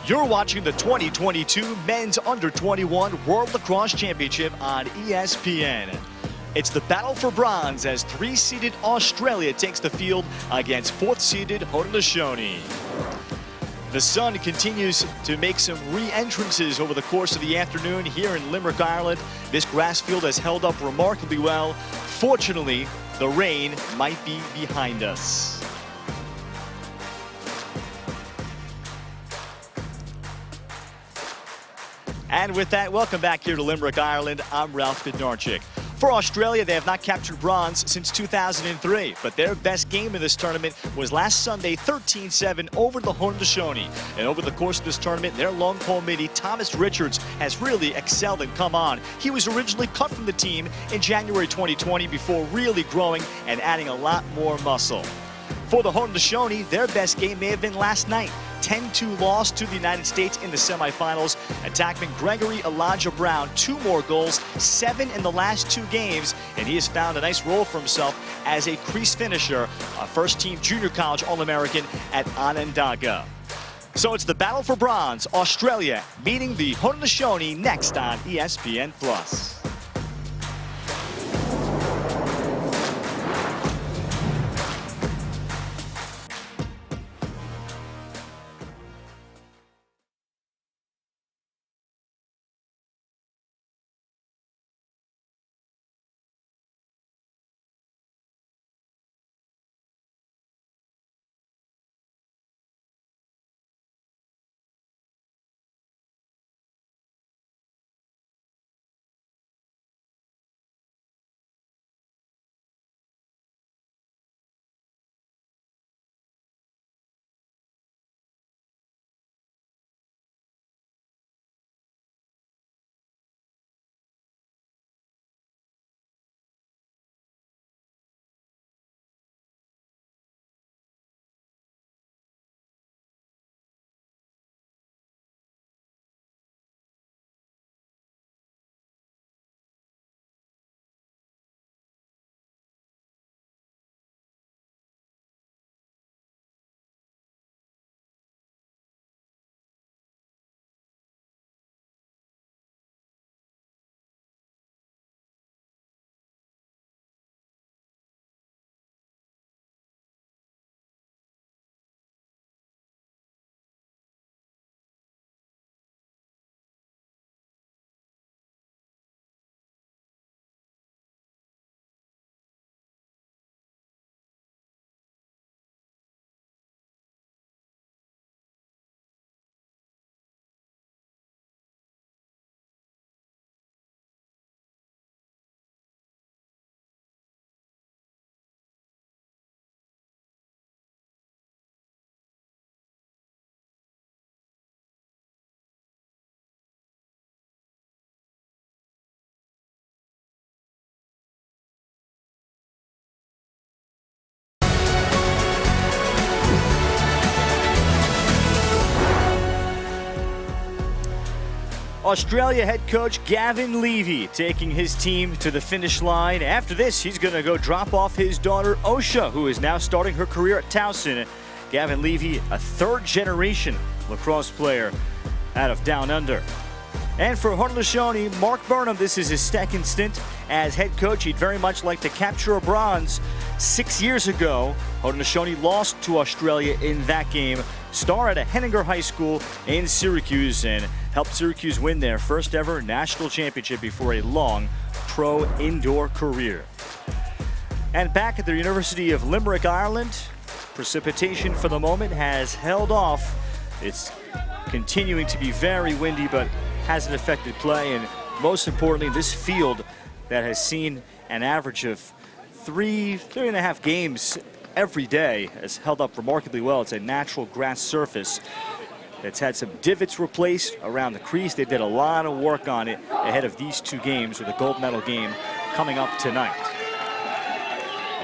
You're watching the 2022 Men's Under-21 World Lacrosse Championship on ESPN. It's the battle for bronze as 3-seeded Australia takes the field against 4th-seeded Haudenosaunee. The sun continues to make some re-entrances over the course of the afternoon here in Limerick, Ireland. This grass field has held up remarkably well. Fortunately, the rain might be behind us. And with that, welcome back here to Limerick, Ireland. I'm Ralph Bednarczyk. For Australia, they have not captured bronze since 2003, but their best game in this tournament was last Sunday, 13-7 over the Haudenosaunee. And over the course of this tournament, their long pole midi, Thomas Richards, has really excelled and come on. He was originally cut from the team in January 2020 before really growing and adding a lot more muscle. For the Haudenosaunee, their best game may have been last night. 10-2 loss to the United States in the semifinals. Attackman Gregory Elijah Brown, 2 more goals, 7 in the last 2 games, and he has found a nice role for himself as a crease finisher, a first-team junior college All-American at Onondaga. So it's the battle for bronze. Australia meeting the Haudenosaunee next on ESPN+. Australia head coach Gavin Levy taking his team to the finish line. After this, he's going to go drop off his daughter Osha, who is now starting her career at Towson. Gavin Levy, a 3rd-generation lacrosse player out of Down Under. And for Haudenosaunee, Mark Burnham, this is his 2nd stint as head coach. He'd very much like to capture a bronze. 6 years ago, Haudenosaunee lost to Australia in that game. Star at a Henninger High School in Syracuse and helped Syracuse win their first ever national championship before a long pro indoor career. And back at the University of Limerick, Ireland, precipitation for the moment has held off. It's continuing to be very windy, but hasn't affected play. And most importantly, this field that has seen an average of 3.5 games every day has held up remarkably well. It's a natural grass surface. It's had some divots replaced around the crease. They did a lot of work on it ahead of these 2 games, with a gold medal game coming up tonight.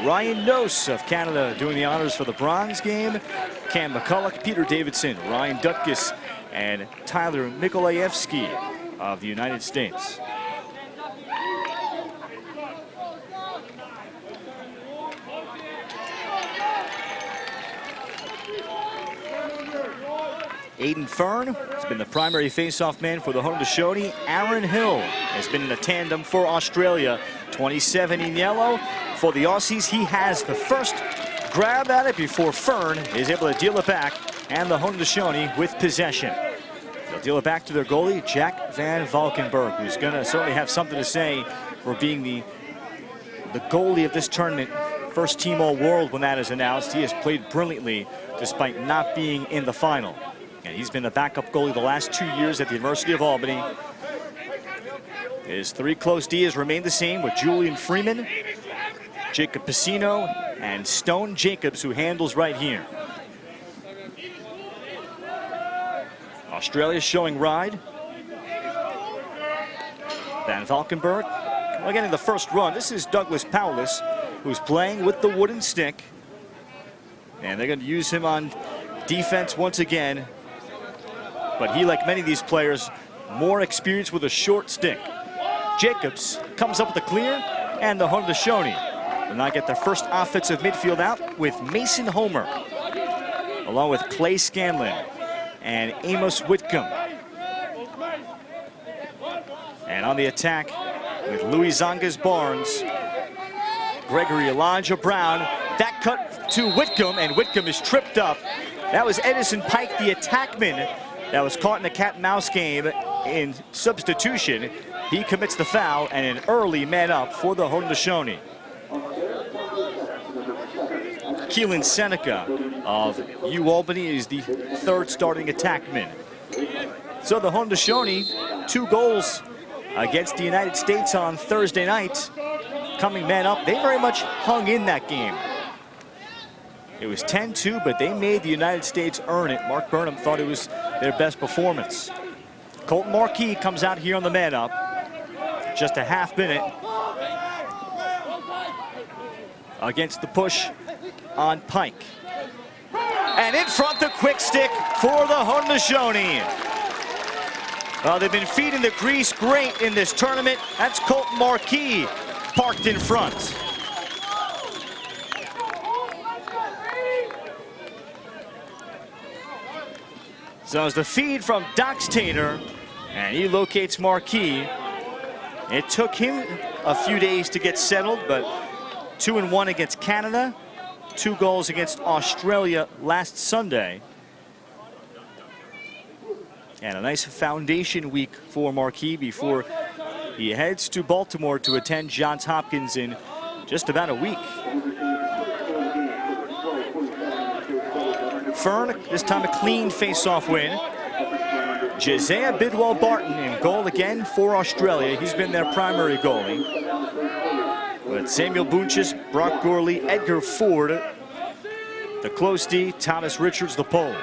Ryan Nose of Canada doing the honors for the bronze game. Cam McCulloch, Peter Davidson, Ryan Dutkus, and Tyler Mikolaevsky of the United States. Aiden Fern has been the primary face-off man for the Haudenosaunee. Aaron Hill has been in a tandem for Australia. 27 in yellow. For the Aussies, he has the first grab at it before Fern is able to deal it back, and the Haudenosaunee with possession. They'll deal it back to their goalie, Jack Van Valkenburg, who's going to certainly have something to say for being the goalie of this tournament. First team All-World when that is announced. He has played brilliantly despite not being in the final. And he's been the backup goalie the last 2 years at the University of Albany. His three close D has remained the same with Julian Freeman, Jacob Piscino, and Stone Jacobs, who handles right here. Australia showing ride. Van Valkenburg. Again, in the first run, this is Douglas Powless, who's playing with the wooden stick. And they're going to use him on defense once again. But he, like many of these players, more experience with a short stick. Jacobs comes up with the clear, and the Haudenosaunee will now get their first offensive midfield out with Mason Homer, along with Clay Scanlon and Amos Whitcomb. And on the attack with Louis Zongas Barnes, Gregory Elijah Brown. That cut to Whitcomb, and Whitcomb is tripped up. That was Edison Pike, the attackman, that was caught in a cat-and-mouse game in substitution. He commits the foul, and an early man up for the Haudenosaunee. Keelan Seneca of U Albany is the third starting attackman. So the Haudenosaunee, 2 goals against the United States on Thursday night. Coming man up, they very much hung in that game. It was 10-2, but they made the United States earn it. Mark Burnham thought it was their best performance. Colton Marquis comes out here on the man up. Just a half minute against the push on Pike. And in front, the quick stick for the Haudenosaunee. Well, they've been feeding the grease great in this tournament. That's Colton Marquis parked in front. So it's the feed from Dox Tater, and he locates Marquis. It took him a few days to get settled, but 2-1 against Canada, 2 goals against Australia last Sunday. And a nice foundation week for Marquis before he heads to Baltimore to attend Johns Hopkins in just about a week. Fern, this time a clean face-off win. Josiah Bidwell-Barton in goal again for Australia. He's been their primary goalie. With Samuel Bunches, Brock Gorley, Edgar Ford, the close D, Thomas Richards, the pole.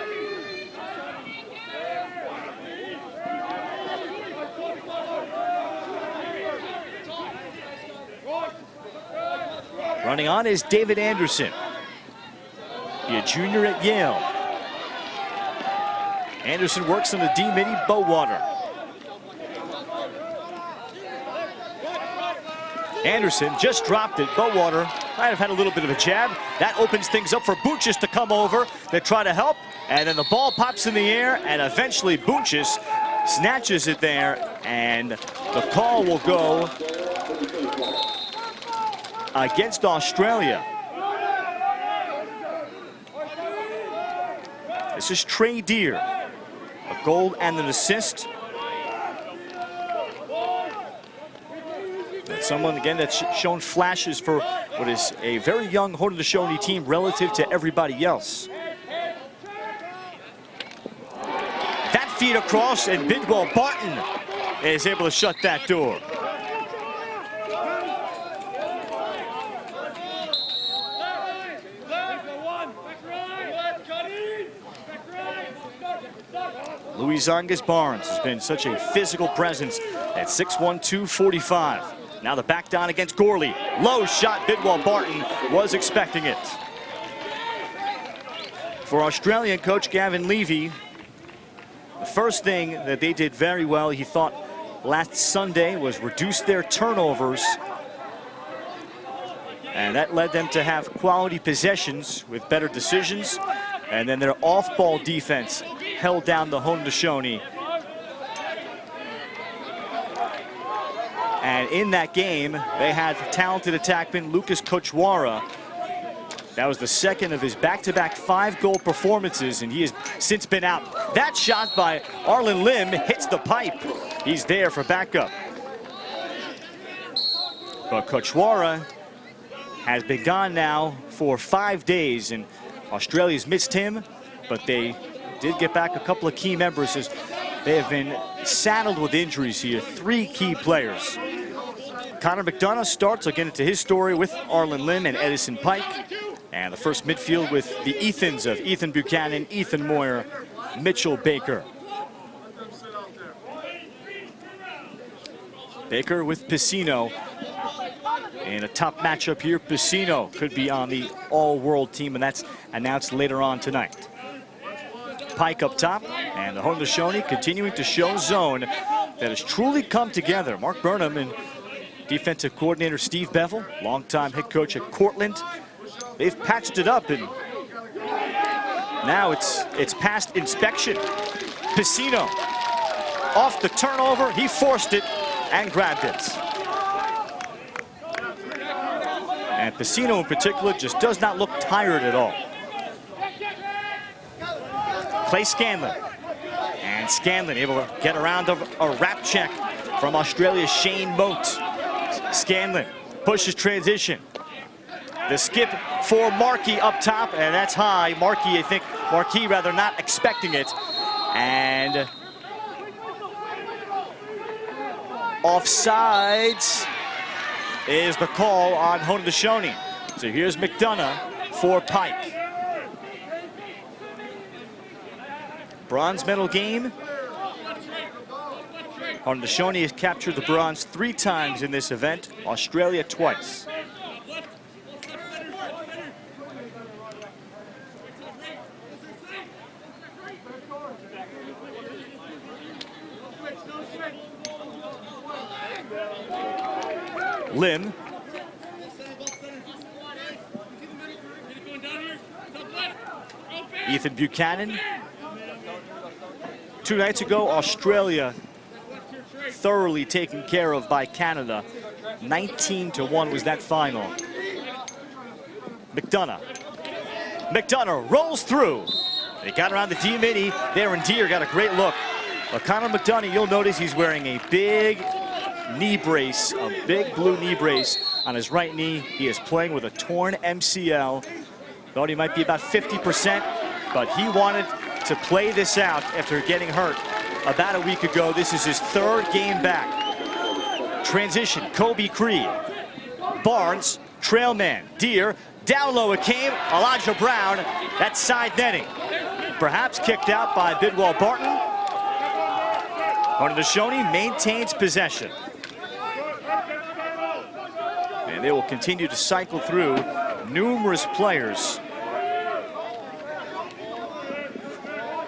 Running on is David Anderson. He a junior at Yale. Anderson works on the D-midi, Bowater. Anderson just dropped it. Bowater might have had a little bit of a jab. That opens things up for Bunches to come over. They try to help, and then the ball pops in the air, and eventually Bunches snatches it there, and the call will go against Australia. This is Trey Deer, a goal and an assist. That's someone, again, that's shown flashes for what is a very young Haudenosaunee team relative to everybody else. That feed across, and Bidwell-Barton is able to shut that door. Louis Zongas Barnes has been such a physical presence at 6'1", 245. Now the back down against Gorley. Low shot, Bidwell-Barton was expecting it. For Australian coach Gavin Levy, the first thing that they did very well, he thought, last Sunday was reduce their turnovers. And that led them to have quality possessions with better decisions. And then their off-ball defense held down the Haudenosaunee. And in that game, they had talented attackman Lucas Kochwara. That was the second of his back-to-back 5-goal performances, and he has since been out. That shot by Arlen Lim hits the pipe. He's there for backup. But Kochwara has been gone now for 5 days, and Australia's missed him, but they did get back a couple of key members as they have been saddled with injuries here. 3 key players. Connor McDonough starts. I'll get into his story with Arlen Lim and Edison Pike. And the first midfield with the Ethans of Ethan Buchanan, Ethan Moyer, Mitchell Baker. Baker with Piscino. In a top matchup here, Piscino could be on the all-world team, and that's announced later on tonight. Pike up top, and the Haudenosaunee continuing to show zone that has truly come together. Mark Burnham and defensive coordinator Steve Bevel, longtime head coach at Cortland. They've patched it up, and now it's past inspection. Piscino off the turnover, he forced it and grabbed it. And Piscino in particular just does not look tired at all. Clay Scanlon. And Scanlon able to get around a wrap check from Australia's Shane Moat. Scanlon pushes transition. The skip for Markey up top, and that's high. Markey rather not expecting it. And offsides is the call on Haudenosaunee. So here's McDonough for Pike. Bronze medal game. Haudenosaunee has captured the bronze 3 times in this event, Australia twice. Lim. Ethan Buchanan. 2 nights ago, Australia thoroughly taken care of by Canada. 19-1 was that final. McDonough. McDonough rolls through. They got around the D-mini. There and Deere got a great look. But Connor McDonough, you'll notice he's wearing a big knee brace, a big blue knee brace on his right knee. He is playing with a torn MCL. Thought he might be about 50%, but he wanted to play this out after getting hurt about a week ago. This is his 3rd game back. Transition, Kobe Creed. Barnes, trailman, Deere. Down low it came, Elijah Brown. That's side netting. Perhaps kicked out by Bidwell Barton. Haudenosaunee maintains possession. And they will continue to cycle through numerous players.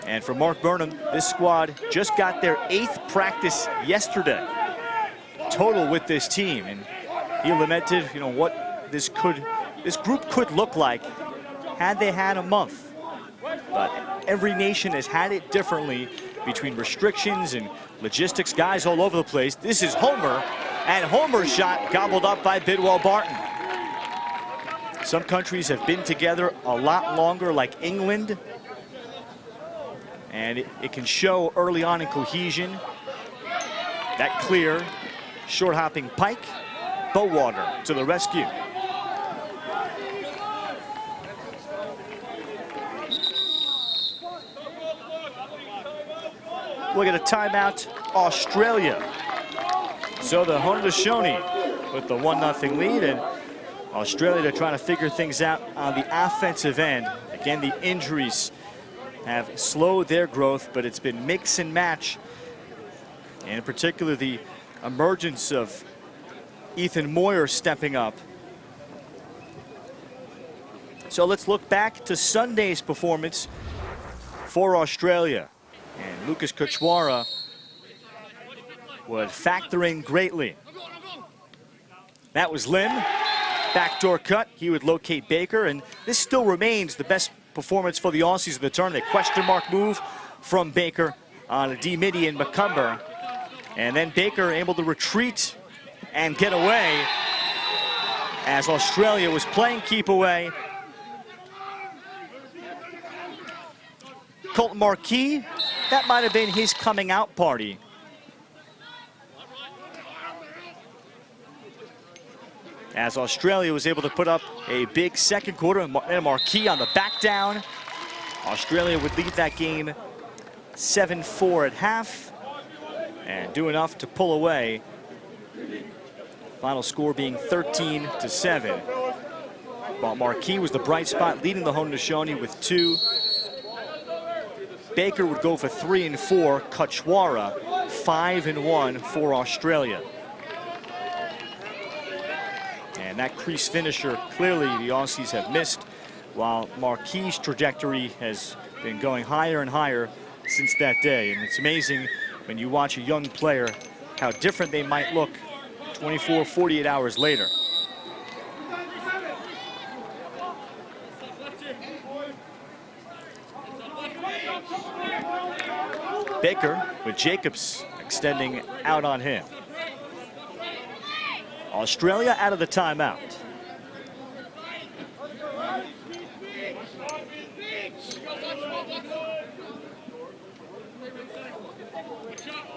And for Mark Burnham, this squad just got their 8th practice yesterday total with this team, and he lamented, what this group could look like had they had a month. But every nation has had it differently between restrictions and logistics, guys all over the place. This is Homer, and Homer's shot gobbled up by Bidwell Barton. Some countries have been together a lot longer, like England, and it can show early on in cohesion. That clear, short-hopping Pike, Bowater to the rescue. We'll get a timeout, Australia. So the Haudenosaunee with the 1-0 lead, and Australia, they're trying to figure things out on the offensive end. Again, the injuries have slowed their growth, but it's been mix and match. And in particular, the emergence of Ethan Moyer stepping up. So let's look back to Sunday's performance for Australia. And Lucas Kochwara would factor in greatly. That was Lim. Backdoor cut. He would locate Baker, and this still remains the best performance for the Aussies in the tournament. Question mark move from Baker on a D-midi and McCumber. And then Baker able to retreat and get away as Australia was playing keep away. Colton Marquis, that might have been his coming out party. As Australia was able to put up a big second quarter, and Marquis on the back down. Australia would lead that game 7-4 at half and do enough to pull away. Final score being 13-7. But Marquis was the bright spot, leading the Haudenosaunee with 2. Baker would go for 3 and 4. Kachwara 5 and 1 for Australia. And that crease finisher, clearly the Aussies have missed, while Marquis' trajectory has been going higher and higher since that day. And it's amazing when you watch a young player how different they might look 24, 48 hours later. Baker with Jacobs extending out on him. Australia out of the timeout.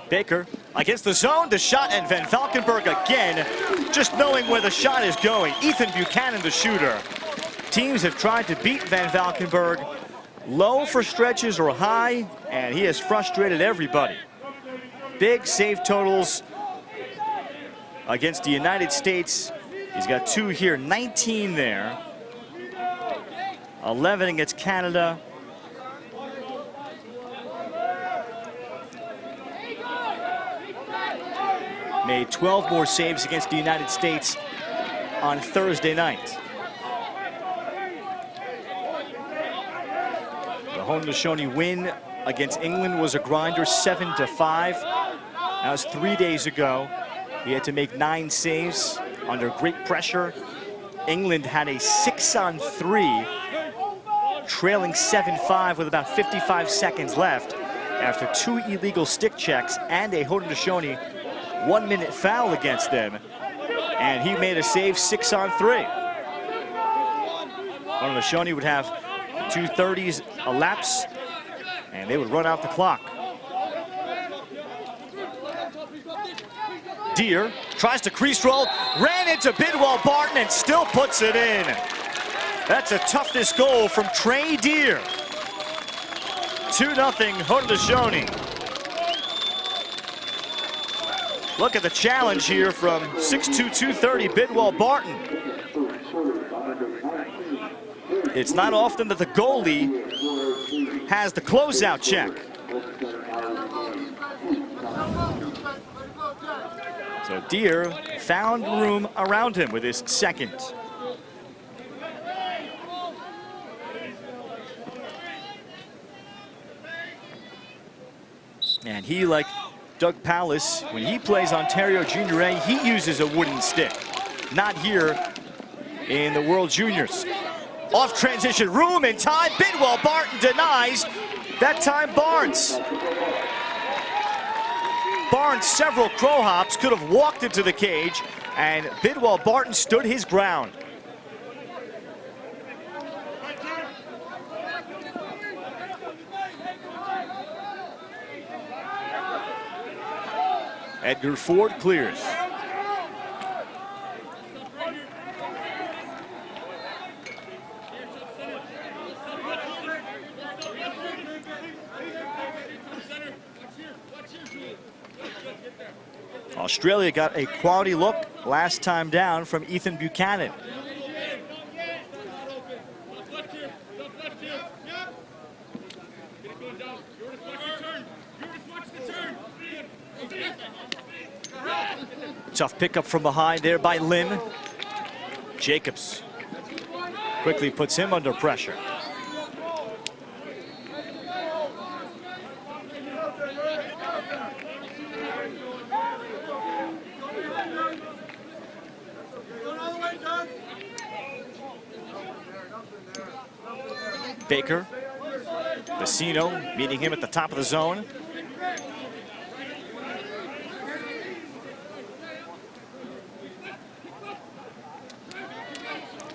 Baker against the zone, the shot, and Van Valkenburg again, just knowing where the shot is going. Ethan Buchanan, the shooter. Teams have tried to beat Van Valkenburg low for stretches or high, and he has frustrated everybody. Big save totals against the United States. He's got 2 here, 19 there. 11 against Canada. Made 12 more saves against the United States on Thursday night. The Haudenosaunee win against England was a grinder, 7-5. That was 3 days ago. He had to make 9 saves under great pressure. England had a 6-on-3, trailing 7-5 with about 55 seconds left after 2 illegal stick checks and a Haudenosaunee 1-minute foul against them. And he made a save 6-on-3. Haudenosaunee would have 2:30s elapse, and they would run out the clock. Deere tries to crease roll, ran into Bidwell Barton and still puts it in. That's a toughness goal from Trey Deere. 2-0 Haudenosaunee. Look at the challenge here from 6'2", 230 Bidwell Barton. It's not often that the goalie has the closeout check. So Deere found room around him with his second. And he, like Doug Pallas, when he plays Ontario Junior A, he uses a wooden stick. Not here in the World Juniors. Off transition, room and time. Bidwell Barton denies. That time Barnes. Barnes, several crow hops, could have walked into the cage, and Bidwell Barton stood his ground. Edgar Ford clears. Australia got a quality look last time down from Ethan Buchanan. Tough pickup from behind there by Lim. Jacobs quickly puts him under pressure. Baker Vecino meeting him at the top of the zone.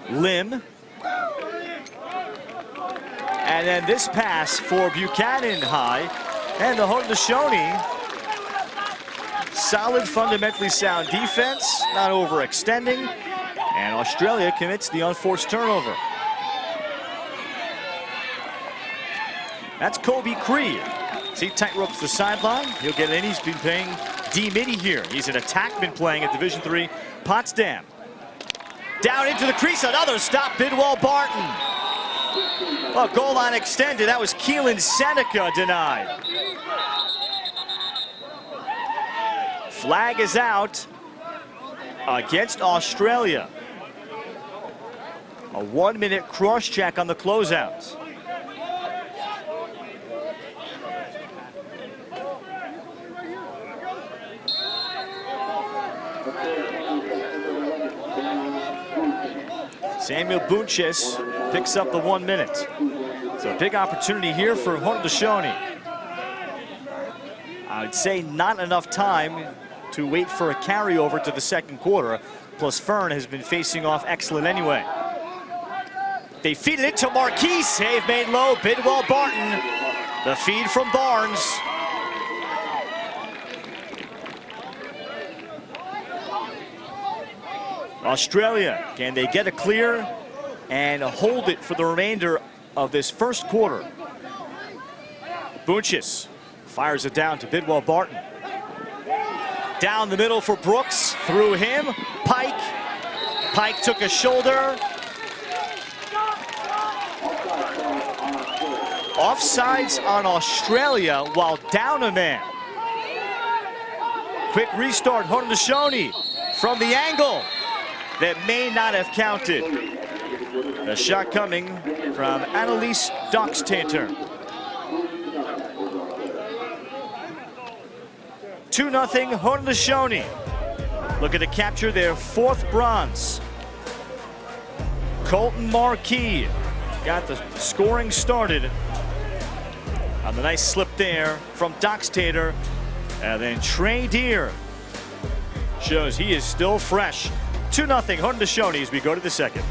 Lim. And then this pass for Buchanan high. And the Haudenosaunee, solid, fundamentally sound defense, not overextending. And Australia commits the unforced turnover. That's Kobe Cree. See, tightropes the sideline. He'll get in. He's been playing D-midi here. He's an attackman playing at Division III Potsdam. Down into the crease, another stop, Bidwell Barton. Well, goal line extended. That was Keelan Seneca denied. Flag is out against Australia. A 1-minute cross check on the closeouts. Samuel Bunches picks up the 1 minute. So a big opportunity here for Haudenosaunee. I would say not enough time to wait for a carryover to the second quarter. Plus Fern has been facing off excellent anyway. They feed it into Marquis. Save made low. Bidwell Barton. The feed from Barnes. Australia, can they get a clear and hold it for the remainder of this first quarter? Bunches fires it down to Bidwell Barton. Down the middle for Brooks, through him, Pike. Pike took a shoulder. Offsides on Australia while down a man. Quick restart, Haudenosaunee from the angle that may not have counted. The shot coming from Annalise Doxtater. 2-0 Haudenosaunee. Looking to capture their 4th bronze. Colton Marquis got the scoring started on the nice slip there from Doxtater. And then Trey Deer shows he is still fresh. 2-0 Haudenosaunee as we go to the second.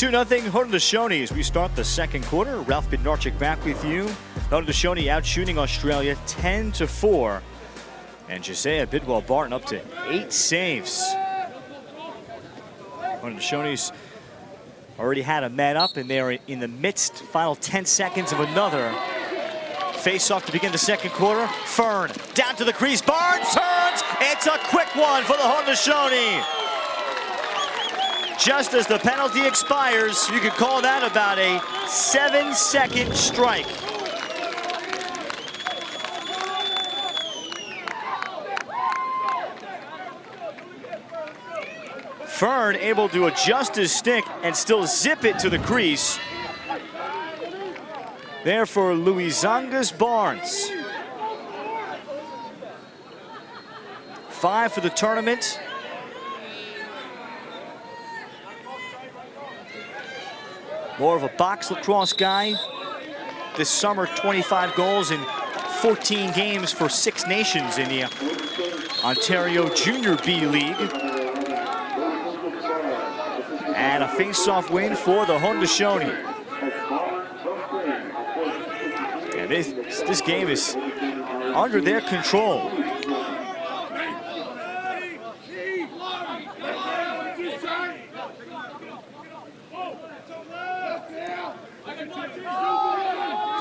2-0 Haudenosaunee as we start the second quarter. Ralph Bednarczyk back with you. Haudenosaunee out shooting Australia 10-4. And Josiah Bidwell-Barton up to 8 saves. Haudenosaunee already had a man up, and they're in the midst, final 10 seconds of another face-off to begin the second quarter. Fern down to the crease. Barnes turns. It's a quick one for the Haudenosaunee. Just as the penalty expires, you could call that about a 7-second strike. Fern able to adjust his stick and still zip it to the crease. There for Luizangas Barnes. 5 for the tournament. More of a box lacrosse guy. This summer, 25 goals in 14 games for 6 nations in the Ontario Junior B League. And a face-off win for the Haudenosaunee. And this game is under their control.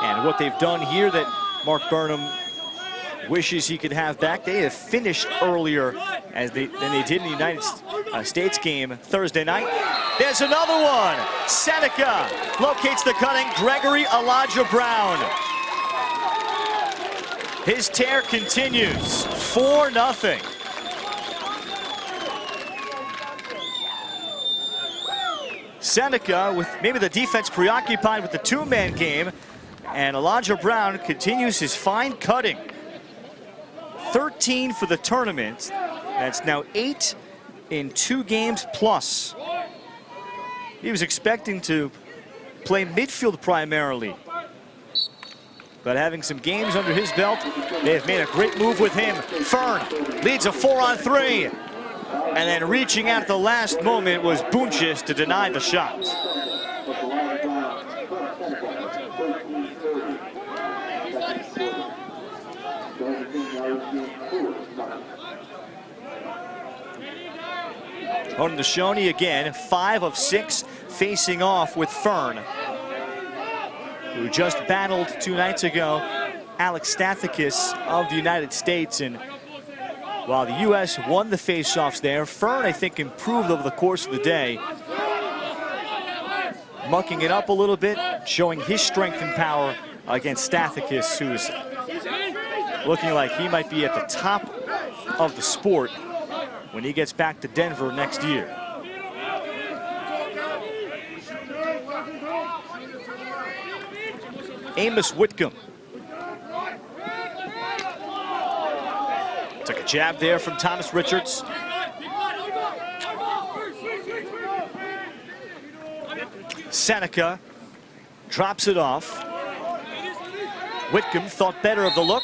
And what they've done here that Mark Burnham wishes he could have back, they have finished earlier than they did in the United States game Thursday night. There's another one. Seneca locates the cutting. Gregory Elijah Brown. His tear continues. 4-0. Seneca with maybe the defense preoccupied with the 2-man game, and Elijah Brown continues his fine cutting. 13 for the tournament. That's now 8 in 2 games plus. He was expecting to play midfield primarily, but having some games under his belt, they have made a great move with him. Fern leads a 4-on-3, and then reaching out at the last moment was Bunches to deny the shot. Haudenosaunee again, 5 of 6 facing off with Fern, who just battled 2 nights ago Alex Stathakis of the United States. And while the U.S. won the face-offs there, Fern, I think, improved over the course of the day, mucking it up a little bit, showing his strength and power against Stathakis, who is looking like he might be at the top of the sport when he gets back to Denver next year. Amos Whitcomb. Took a jab there from Thomas Richards. Seneca drops it off. Whitcomb thought better of the look.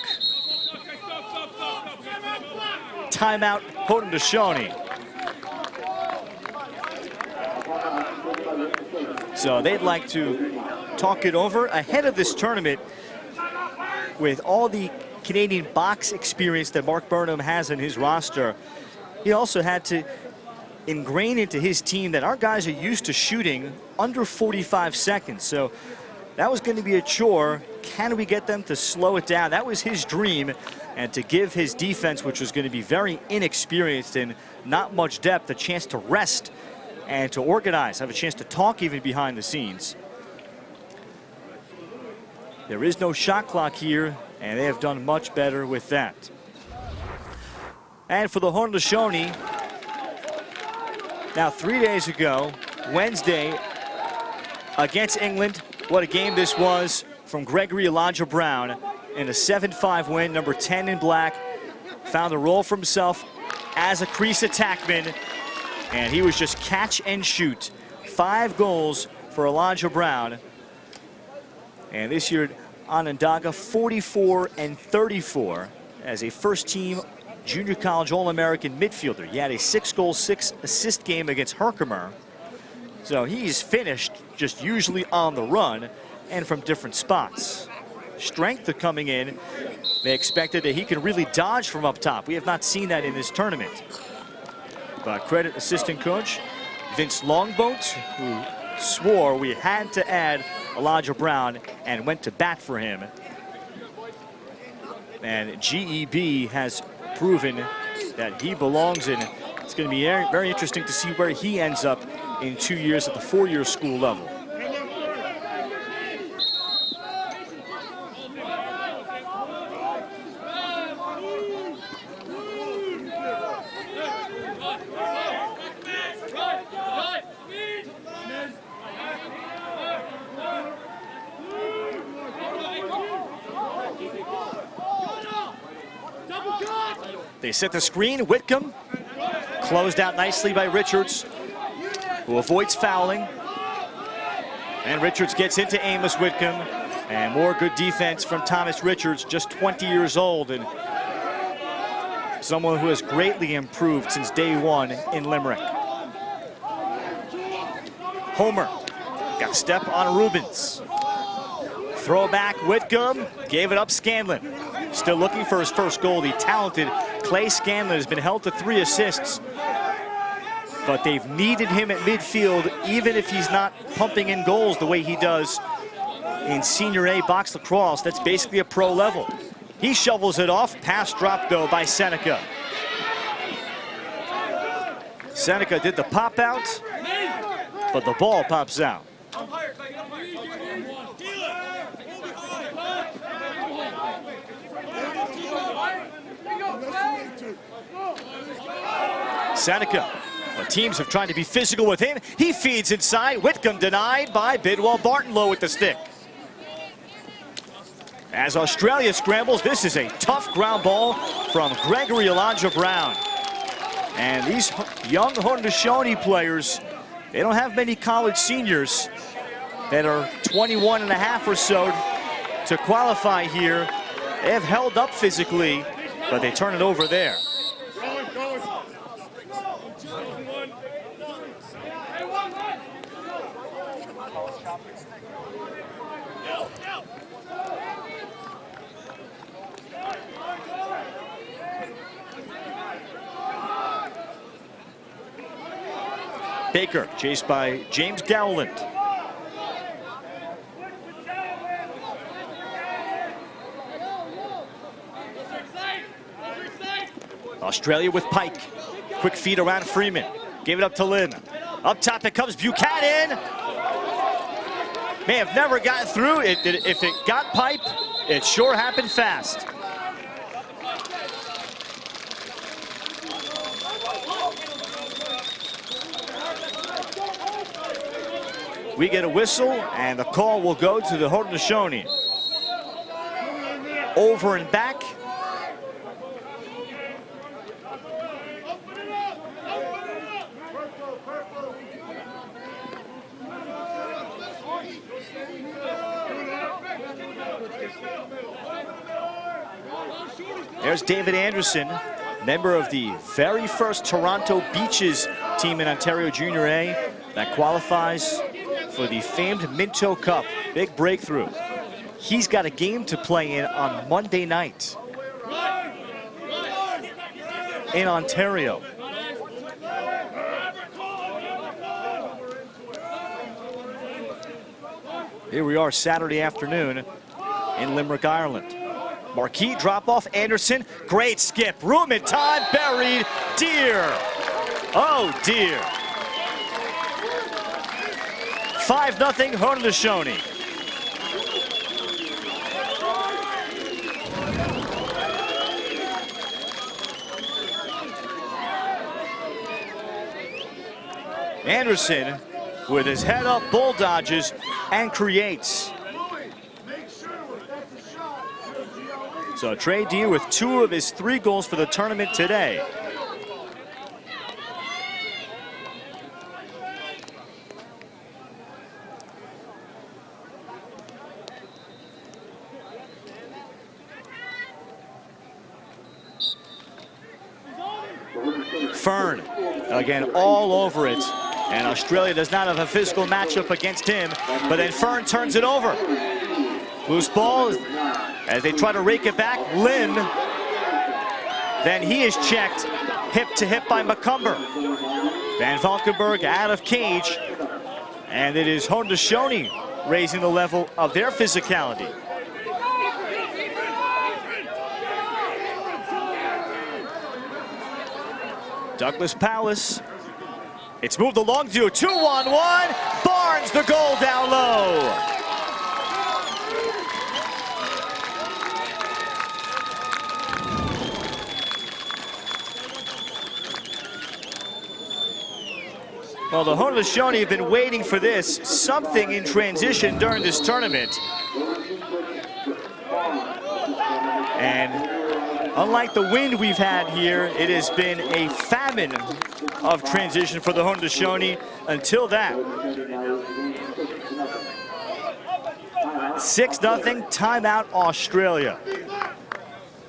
Timeout, Haudenosaunee. So they'd like to talk it over ahead of this tournament. With all the Canadian box experience that Mark Burnham has in his roster, he also had to ingrain into his team that our guys are used to shooting under 45 seconds. So that was going to be a chore. Can we get them to slow it down? That was his dream. And to give his defense, which was going to be very inexperienced and not much depth, a chance to rest and to organize, have a chance to talk even behind the scenes. There is no shot clock here, and they have done much better with that. And for the Haudenosaunee, now 3 days ago, Wednesday, against England, what a game this was from Gregory Elijah Brown in a 7-5 win. Number 10 in black found a role for himself as a crease attackman, and he was just catch and shoot. 5 goals for Elijah Brown. And this year, Onondaga 44-34 as a first-team junior college All-American midfielder. He had a 6-goal, 6-assist game against Herkimer. So he's finished just usually on the run and from different spots. Strength coming in. They expected that he could really dodge from up top. We have not seen that in this tournament. But credit assistant coach Vince Longboat, who swore we had to add Elijah Brown and went to bat for him. And GEB has proven that he belongs in. It's going to be very interesting to see where he ends up in 2 years at the four-year school level. They set the screen. Whitcomb closed out nicely by Richards, who avoids fouling. And Richards gets into Amos Whitcomb. And more good defense from Thomas Richards, just 20 years old, and someone who has greatly improved since day one in Limerick. Homer got a step on Rubens. Throw back, Whitcomb gave it up. Scanlon still looking for his first goal. The talented Clay Scanlon has been held to 3 assists, but they've needed him at midfield, even if he's not pumping in goals the way he does in Senior A box lacrosse. That's basically a pro level. He shovels it off. Pass dropped though by Seneca. Seneca did the pop out, but the ball pops out. Seneca, well, teams have tried to be physical with him. He feeds inside. Whitcomb denied by Bidwell. Bartonlow with the stick. As Australia scrambles, this is a tough ground ball from Gregory Elijah Brown. And these young Haudenosaunee players, they don't have many college seniors that are 21 and a half or so to qualify here. They have held up physically, but they turn it over there. Baker chased by James Gowland. Australia with Pike. Quick feed around Freeman. Gave it up to Lynn. Up top it comes Buchanan. May have never gotten through. If it got Pipe, it sure happened fast. We get a whistle, and the call will go to the Haudenosaunee. Over and back. There's David Anderson, member of the very first Toronto Beaches team in Ontario Junior A that qualifies for the famed Minto Cup. Big breakthrough. He's got a game to play in on Monday night in Ontario. Here we are Saturday afternoon in Limerick, Ireland. Marquis drop off Anderson. Great skip. Room in time. Buried. Deer. Oh dear. 5-0 Haudenosaunee. Anderson with his head up, bull dodges and creates. So Trey Deer with 2 of his 3 goals for the tournament today. Fern, again, all over it And Australia does not have a physical matchup against him, but then Fern turns it over. Loose ball as they try to rake it back. Lim, then he is checked hip to hip by McCumber. Van Valkenburg out of cage, and it is Haudenosaunee raising the level of their physicality. Douglas Powis. It's moved along to a 2-on-1. Barnes the goal down low. Well, the Haudenosaunee have been waiting for this, something in transition during this tournament. And unlike the wind we've had here, it has been a famine of transition for the Haudenosaunee until that. 6-0, timeout Australia.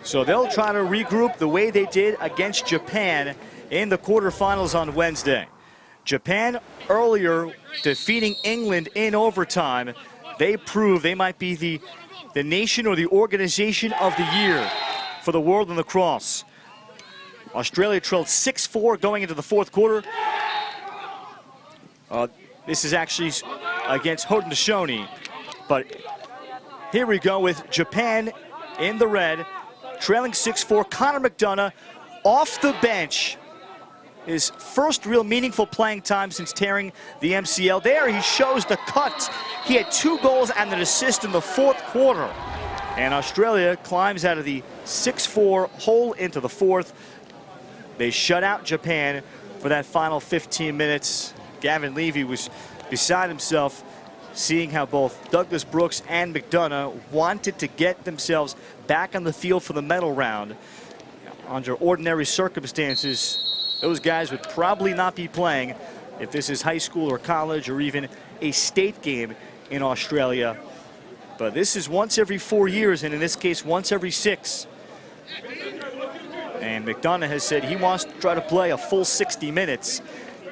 So they'll try to regroup the way they did against Japan in the quarterfinals on Wednesday. Japan earlier defeating England in overtime. They prove they might be the nation or the organization of the year for the world in lacrosse. Australia trailed 6-4 going into the fourth quarter. This is actually against Haudenosaunee, but here we go with Japan in the red, trailing 6-4. Connor McDonough off the bench. His first real meaningful playing time since tearing the MCL. There he shows the cut. He had 2 goals and an assist in the fourth quarter. And Australia climbs out of the 6-4 hole into the fourth. They shut out Japan for that final 15 minutes. Gavin Levy was beside himself, seeing how both Douglas Brooks and McDonough wanted to get themselves back on the field for the medal round. Under ordinary circumstances, those guys would probably not be playing if this is high school or college or even a state game in Australia. But this is once every 4 years, and in this case, once every 6. And McDonough has said he wants to try to play a full 60 minutes.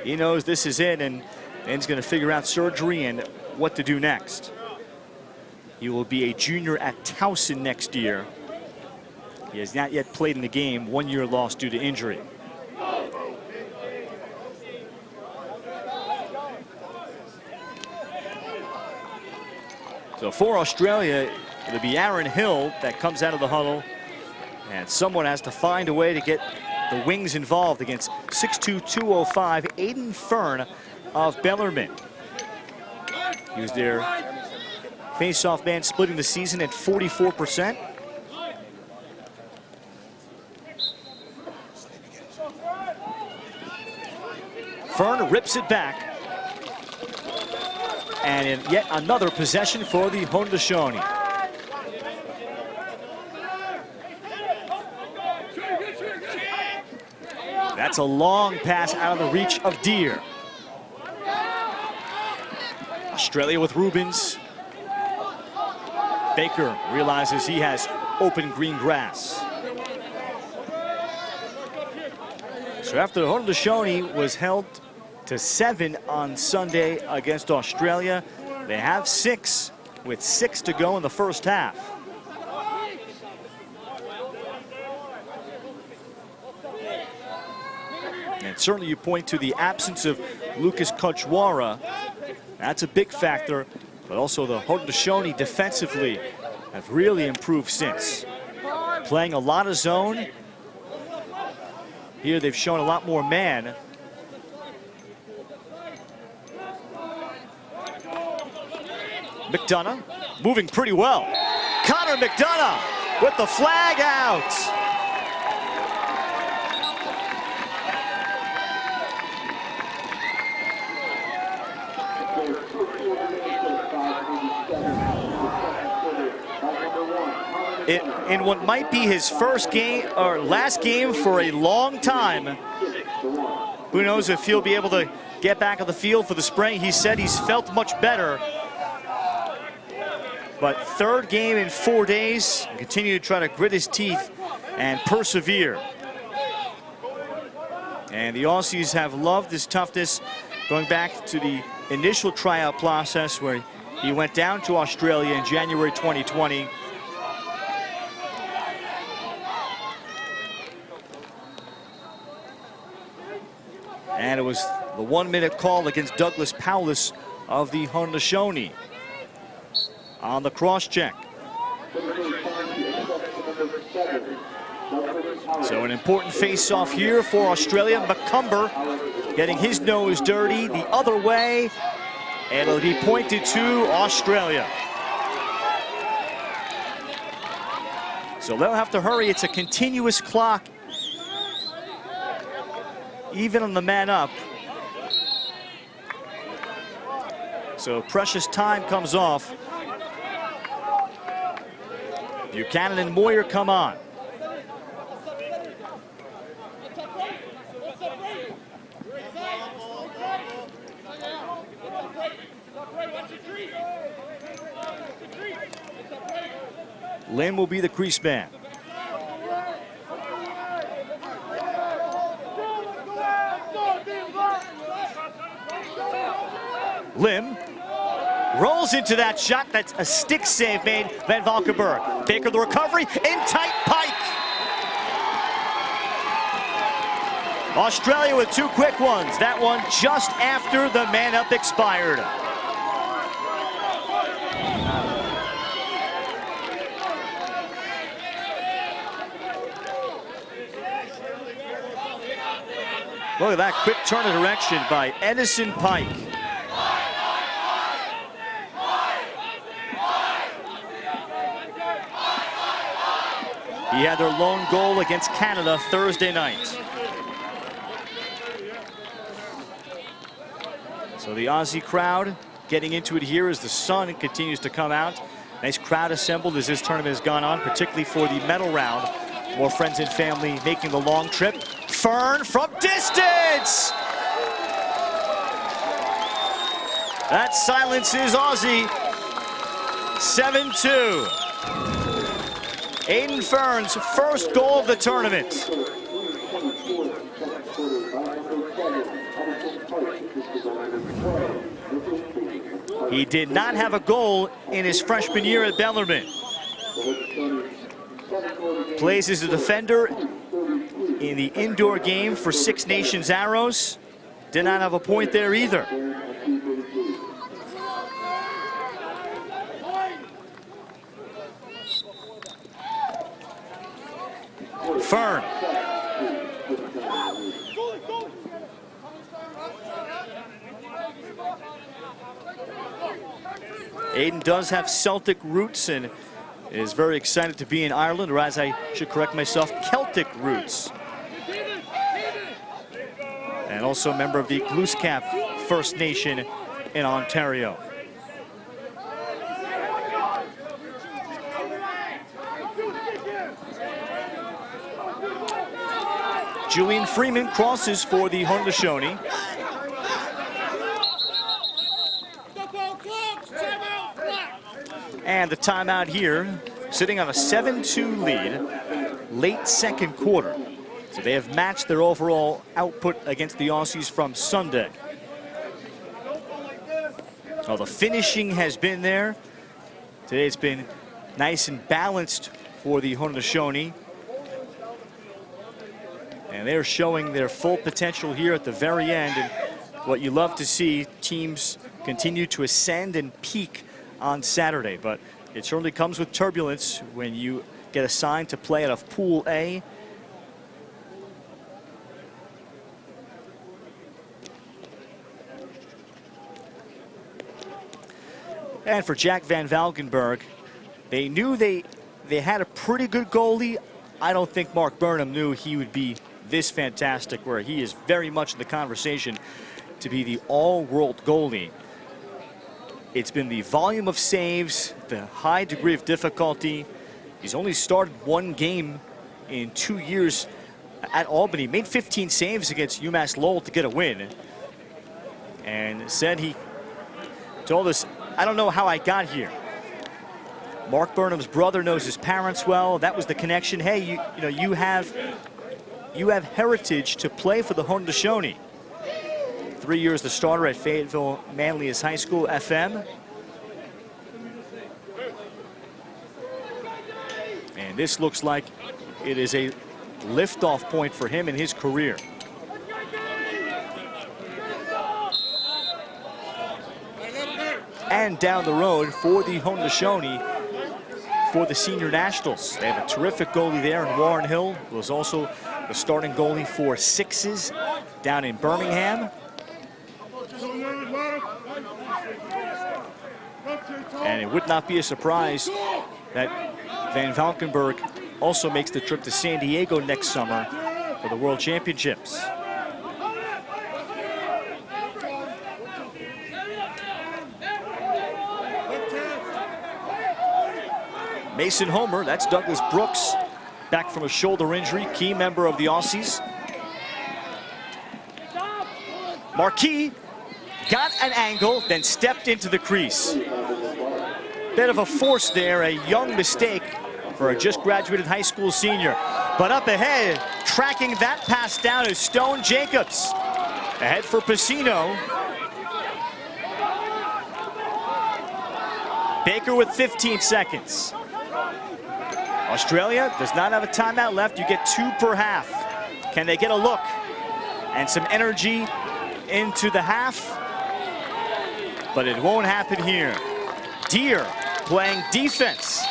He knows this is it, and he's going to figure out surgery and what to do next. He will be a junior at Towson next year. He has not yet played in the game. 1 year lost due to injury. So for Australia, it'll be Aaron Hill that comes out of the huddle. And someone has to find a way to get the wings involved against 6'2", 205, Aiden Fern of Bellarmine. He was their face-off man, splitting the season at 44%. Fern rips it back. And yet another possession for the Haudenosaunee. That's a long pass out of the reach of Deere. Australia with Rubens. Baker realizes he has open green grass. So after the Haudenosaunee was held to 7 on Sunday against Australia, they have 6 with 6 to go in the first half. And certainly you point to the absence of Lucas Kochwara. That's a big factor, but also the Haudenosaunee defensively have really improved since. Playing a lot of zone. Here they've shown a lot more man. McDonough moving pretty well. Connor McDonough with the flag out. In what might be his first game or last game for a long time. Who knows if he'll be able to get back on the field for the spring. He said he's felt much better. But third game in 4 days, continue to try to grit his teeth and persevere. And the Aussies have loved his toughness Going back to the initial tryout process where he went down to Australia in January 2020. And it was the 1-minute call against Douglas Powless of the Haudenosaunee on the cross check. So an important face-off here for Australia. McCumber getting his nose dirty the other way. And it'll be pointed to Australia. So they'll have to hurry. It's a continuous clock, even on the man up. So precious time comes off. Buchanan and Moyer come on. Lim will be the crease man. Lim rolls into that shot. That's a stick save made Van Valkenburg. Baker the recovery, in tight Pike. Australia with two quick ones. That one just after the man up expired. Look at that quick turn of direction by Edison Pike. He had their lone goal against Canada Thursday night. So the Aussie crowd getting into it here as the sun continues to come out. Nice crowd assembled as this tournament has gone on, particularly for the medal round. More friends and family making the long trip. Fern from distance! That silences Aussie. 7-2. Aiden Fern's first goal of the tournament. He did not have a goal in his freshman year at Bellarmine. Plays as a defender in the indoor game for Six Nations Arrows. Did not have a point there either. Fern. Aiden does have Celtic roots and is very excited to be in Ireland, or as I should correct myself, Celtic roots. And also a member of the Glooscap First Nation in Ontario. Julian Freeman crosses for the Haudenosaunee. And the timeout here, sitting on a 7-2 lead, late second quarter. So they have matched their overall output against the Aussies from Sunday. Well, the finishing has been there. Today it's been nice and balanced for the Haudenosaunee. And they're showing their full potential here at the very end. And what you love to see, teams continue to ascend and peak on Saturday. But it certainly comes with turbulence when you get assigned to play out of Pool A. And for Jack Van Valkenburg, they knew they had a pretty good goalie. I don't think Mark Burnham knew he would be this fantastic, where he is very much in the conversation to be the all-world goalie. It's been the volume of saves, the high degree of difficulty. He's only started one game in 2 years at Albany. Made 15 saves against UMass Lowell to get a win. And said he told us, I don't know how I got here. Mark Burnham's brother knows his parents well. That was the connection. Hey, you know, you have heritage to play for the Haudenosaunee. 3 years the starter at Fayetteville Manlius High School FM. And this looks like it is a liftoff point for him in his career. And down the road for the Haudenosaunee for the senior nationals. They have a terrific goalie there in Warren Hill, who was also the starting goalie for Sixes down in Birmingham. And it would not be a surprise that Van Valkenburg also makes the trip to San Diego next summer for the World Championships. Mason Homer, that's Douglas Brooks, back from a shoulder injury, key member of the Aussies. Marquis got an angle, then stepped into the crease. Bit of a force there, a young mistake for a just graduated high school senior. But up ahead, tracking that pass down is Stone Jacobs. Ahead for Pacino. Baker with 15 seconds. Australia does not have a timeout left. You get 2 per half. Can they get a look and some energy into the half? But it won't happen here. Deere playing defense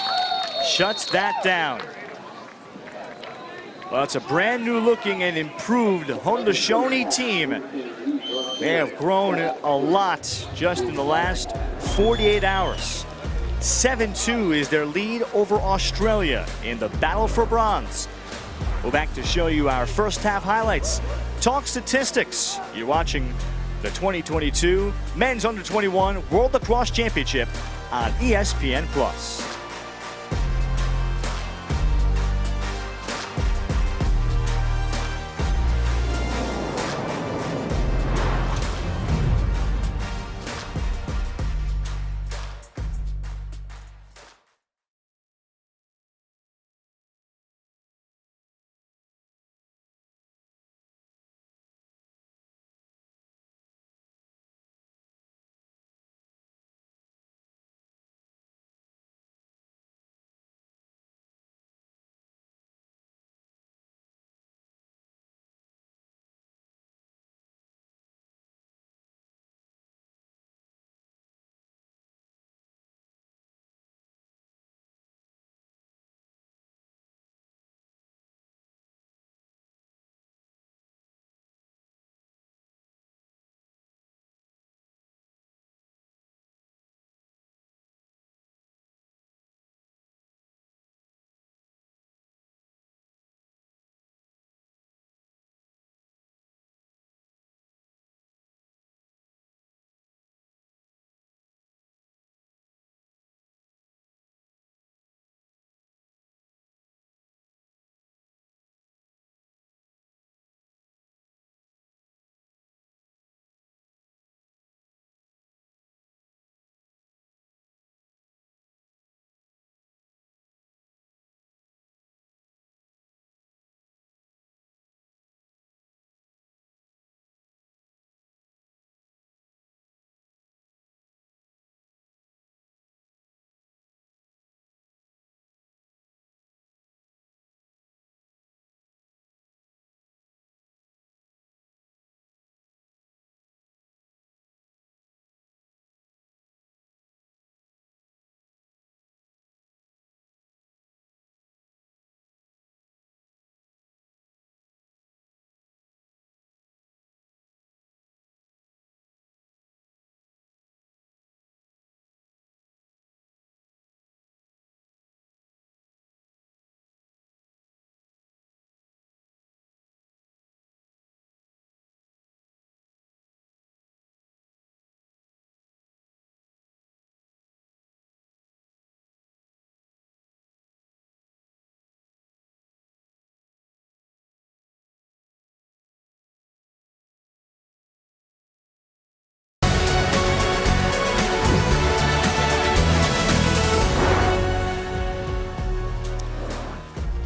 shuts that down. Well, it's a brand new looking and improved Haudenosaunee team. They have grown a lot just in the last 48 hours. 7-2 is their lead over Australia in the battle for bronze. We're back to show you our first half highlights. Talk statistics. You're watching the 2022 Men's Under-21 World Lacrosse Championship on ESPN+.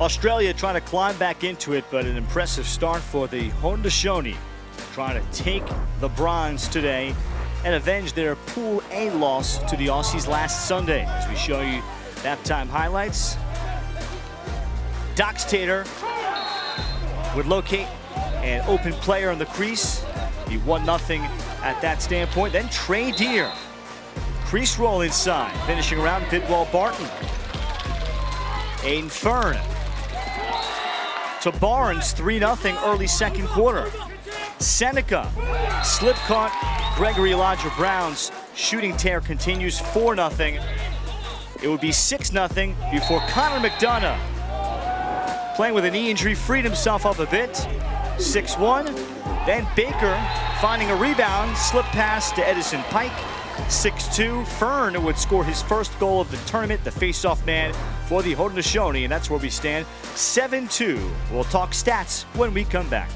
Australia trying to climb back into it, but an impressive start for the Haudenosaunee. trying to take the bronze today and avenge their Pool A loss to the Aussies last Sunday. As we show you halftime highlights, Dox Tater would locate an open player on the crease. Be 1-0 at that standpoint. Then Trey Deer, crease roll inside, finishing around Bidwell Barton. Aiden Fern to Barnes, 3-0 early second quarter. Seneca slip caught Gregory Elijah Brown's shooting tear continues, 4-0. It would be 6-0 before Connor McDonough, playing with a knee injury, freed himself up a bit. 6-1. Then Baker finding a rebound, slip pass to Edison Pike. 6-2. Fern would score his first goal of the tournament, the face-off man for the Haudenosaunee, and that's where we stand, 7-2. We'll talk stats when we come back.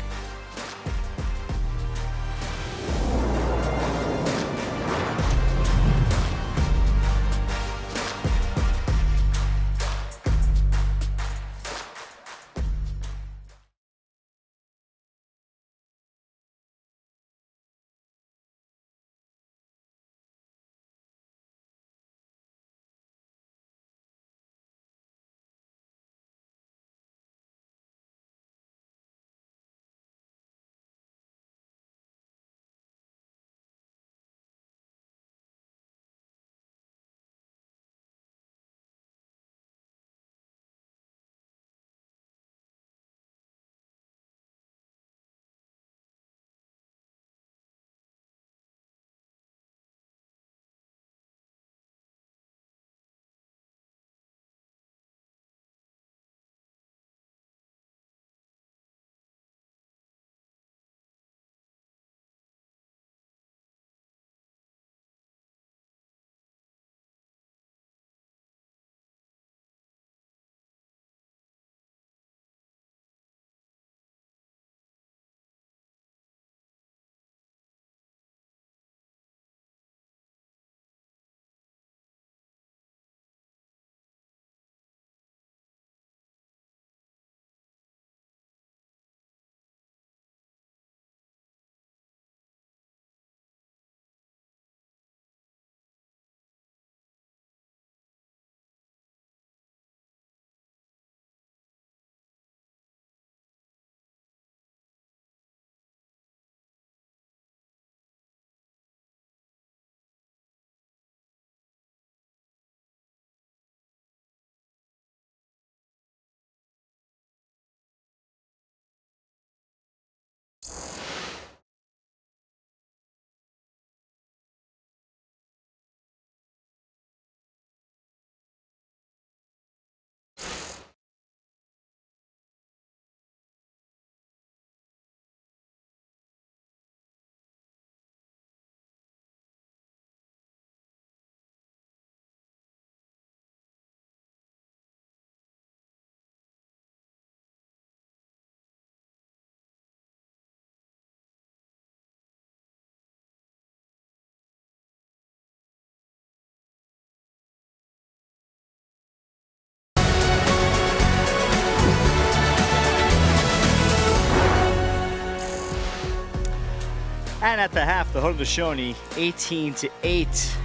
And at the half, the Haudenosaunee 18-8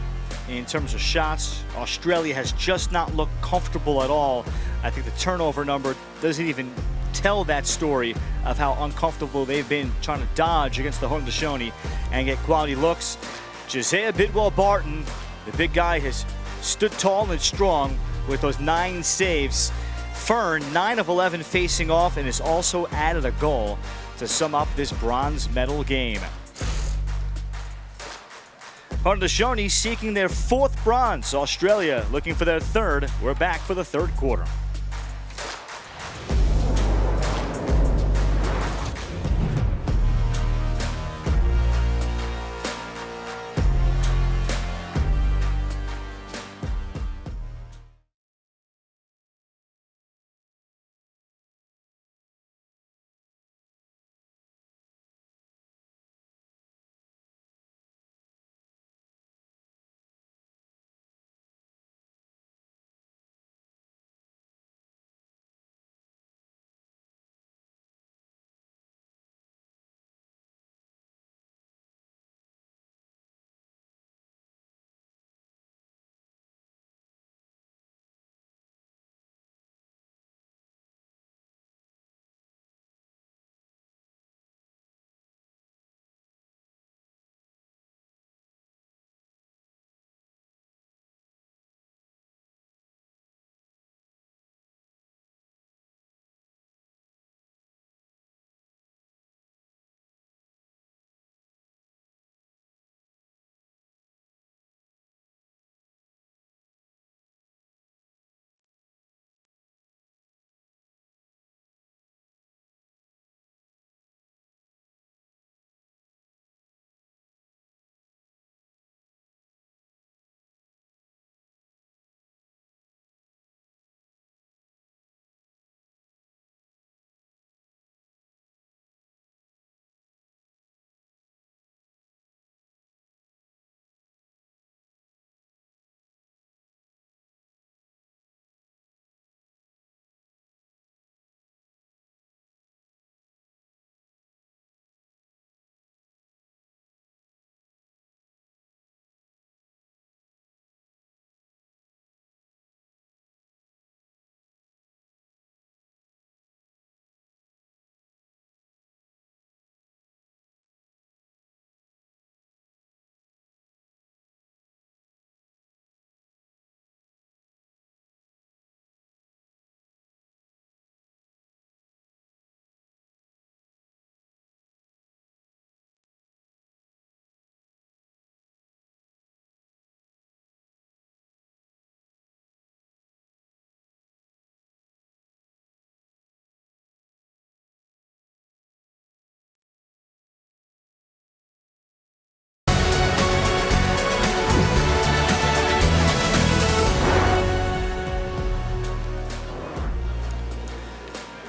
in terms of shots. Australia has just not looked comfortable at all. I think the turnover number doesn't even tell that story of how uncomfortable they've been trying to dodge against the Haudenosaunee and get quality looks. Josiah Bidwell Barton, the big guy, has stood tall and strong with those 9 saves. Fern, 9 of 11 facing off, and has also added a goal to sum up this bronze medal game. Haudenosaunee seeking their 4th bronze. Australia looking for their 3rd. We're back for the 3rd quarter.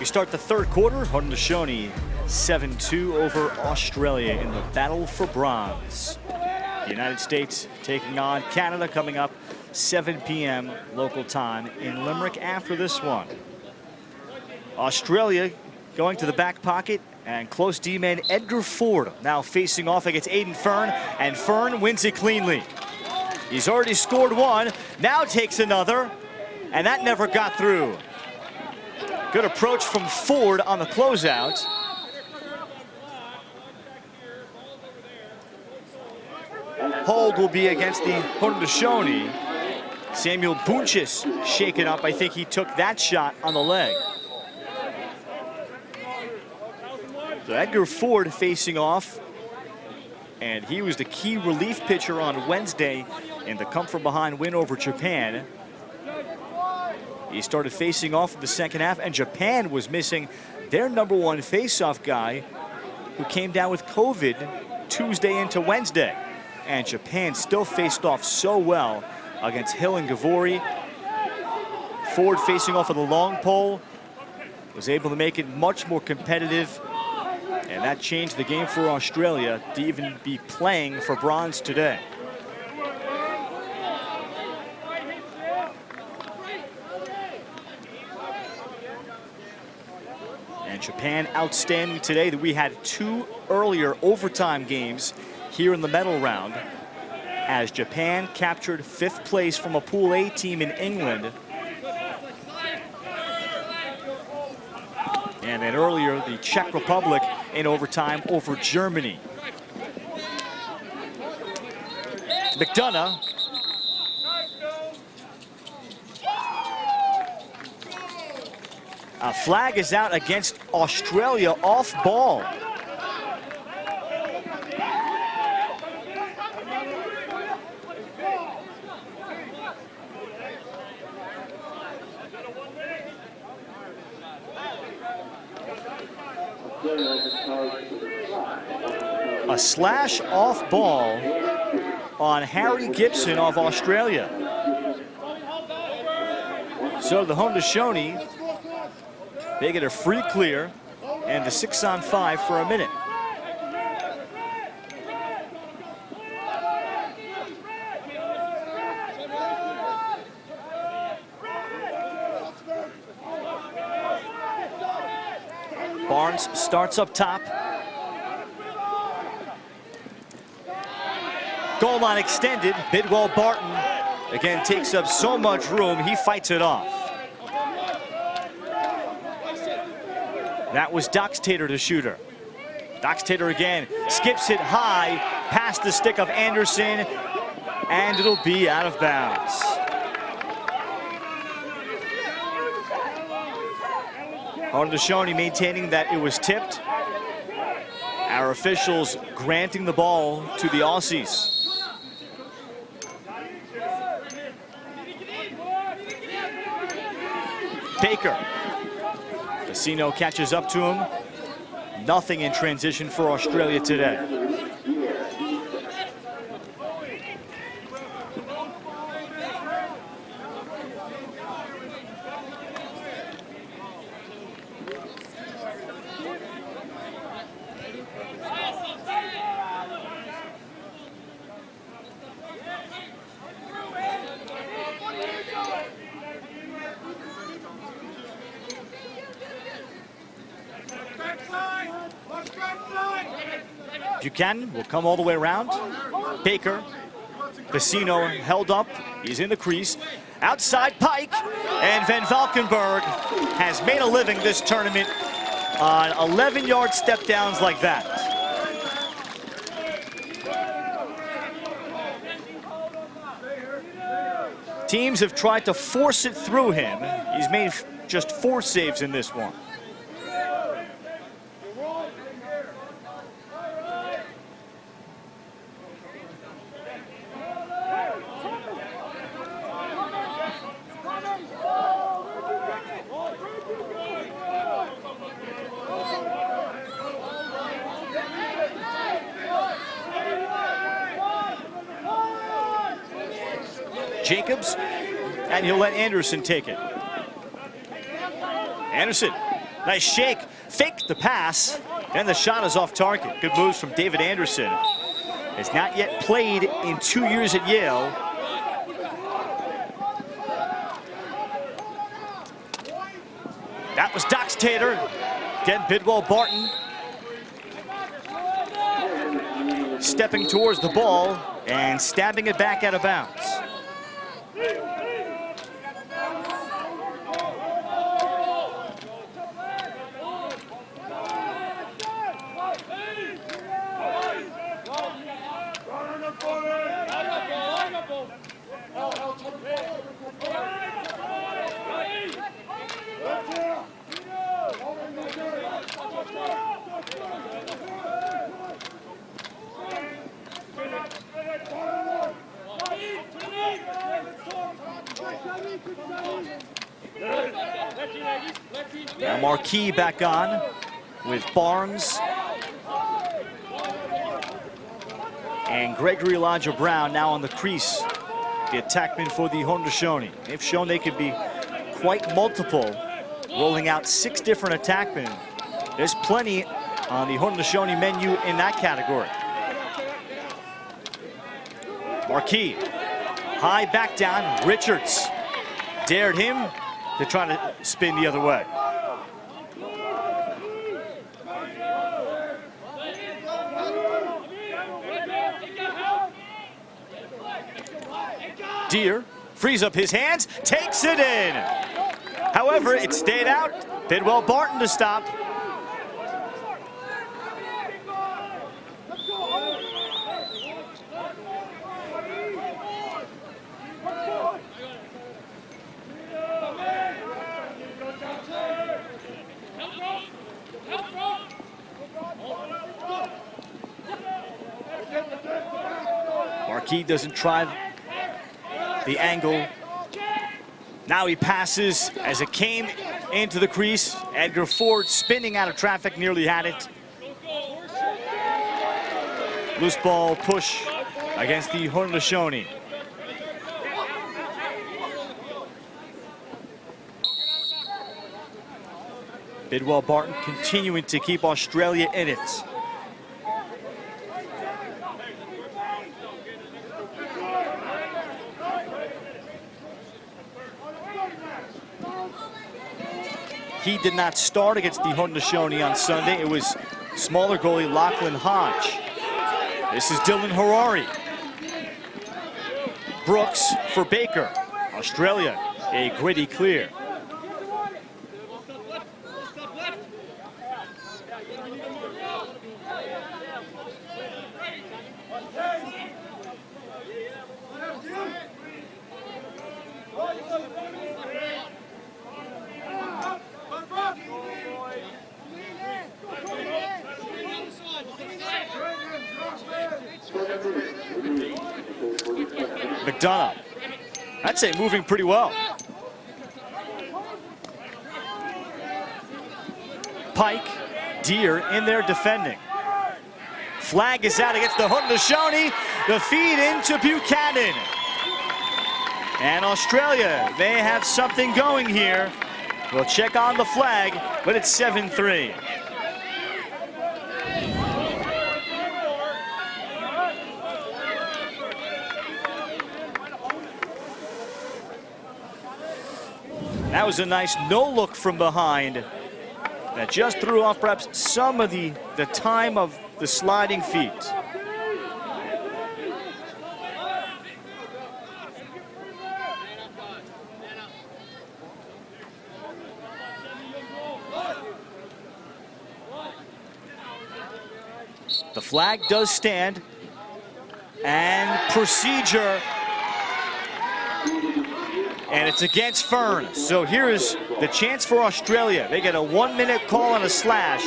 We start the third quarter. Haudenosaunee 7-2 over Australia in the battle for bronze. The United States taking on Canada coming up 7 p.m. local time in Limerick after this one. Australia going to the back pocket, and close D-man Edgar Ford now facing off against Aiden Fern, and Fern wins it cleanly. He's already scored one, now takes another, and that never got through. Good approach from Ford on the closeout. Hold will be against the Haudenosaunee. Samuel Bunches shaken up. I think he took that shot on the leg. So Edgar Ford facing off, and he was the key relief pitcher on Wednesday in the come-from-behind win over Japan. He started facing off in the second half, and Japan was missing their #1 face-off guy who came down with COVID Tuesday into Wednesday. And Japan still faced off so well against Hill and Gavori. Ford facing off of the long pole, was able to make it much more competitive, and that changed the game for Australia to even be playing for bronze today. And Japan outstanding today. That we had 2 earlier overtime games here in the medal round, as Japan captured 5th place from a Pool A team in England. And then earlier, the Czech Republic in overtime over Germany. McDonough. A flag is out against Australia off ball. A slash off ball on Harry Gibson of Australia. So the Haudenosaunee, they get a free clear and the 6-on-5 for a minute. Barnes starts up top. Goal line extended. Bidwell Barton again takes up so much room, he fights it off. That was Doxtator, the shooter. Doxtator again skips it high past the stick of Anderson, and it'll be out of bounds. Haudenosaunee maintaining that it was tipped. Our officials granting the ball to the Aussies. Baker. Casino catches up to him. Nothing in transition for Australia today. Buchanan will come all the way around. Baker. Casino held up. He's in the crease. Outside Pike. And Van Valkenburg has made a living this tournament on 11-yard step downs like that. Teams have tried to force it through him. He's made just 4 saves in this one. Jacobs, and he'll let Anderson take it. Anderson Nice shake, fake the pass, and the shot is off target. Good moves from David Anderson. Has not yet played in 2 years at Yale. That was Dox Tater. Again, Bidwell Barton stepping towards the ball and stabbing it back out of bounds. Now Marquis back on with Barnes and Gregory Elijah Brown now on the crease. The attackman for the Haudenosaunee. They've shown they could be quite multiple, rolling out 6 different attackmen. There's plenty on the Haudenosaunee menu in that category. Marquis, high back down. Richards dared him to try to spin the other way. Deere frees up his hands, takes it in. However, it stayed out. Bidwell Barton to stop. Marquis doesn't try the angle. Now he passes as it came into the crease. Edgar Ford spinning out of traffic, nearly had it. Loose ball push against the Haudenosaunee. Bidwell Barton continuing to keep Australia in it. He did not start against the Haudenosaunee on Sunday. It was smaller goalie Lachlan Hodge. This is Dylan Harari. Brooks for Baker. Australia, a gritty clear. McDonough, I'd say moving pretty well. Pike, Deere in there defending. Flag is out against the Haudenosaunee. The feed into Buchanan. And Australia, they have something going here. We'll check on the flag, but it's 7-3. That was a nice no-look from behind that just threw off perhaps some of the time of the sliding feet. The flag does stand, and procedure. And it's against Fern. So here is the chance for Australia. They get a 1-minute call on a slash.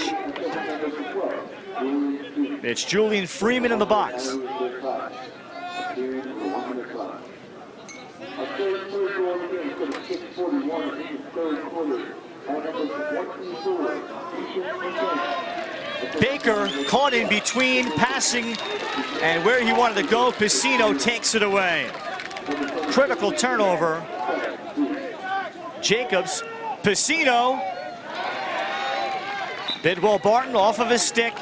It's Julian Freeman in the box. Baker caught in between, passing, and where he wanted to go, Piscino takes it away. Critical turnover. Jacobs, Piscino, Bidwell Barton off of his stick.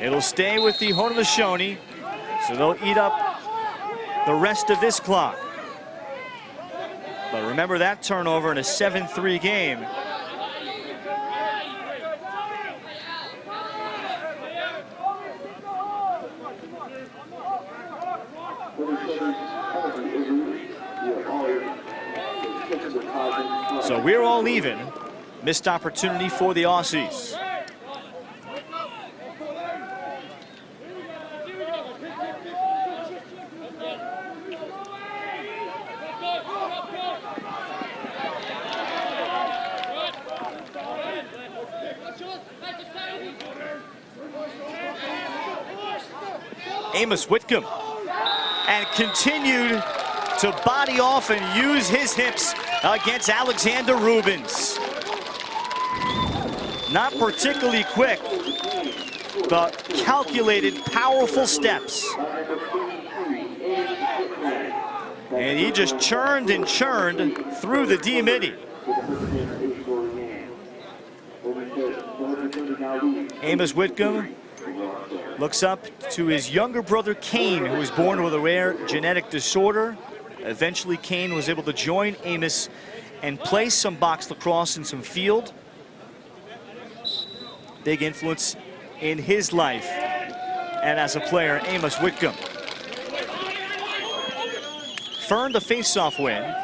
It'll stay with the Haudenosaunee, so they'll eat up the rest of this clock. But remember that turnover in a 7-3 game. So we're all even. Missed opportunity for the Aussies. Amos Whitcomb, and continued to body off and use his hips against Alexander Rubens. Not particularly quick, but calculated, powerful steps. And he just churned and churned through the D-midi. Amos Whitcomb looks up to his younger brother Kane, who was born with a rare genetic disorder. Eventually, Kane was able to join Amos and play some box lacrosse and some field. Big influence in his life and as a player, Amos Whitcomb. Fern, the face-off win.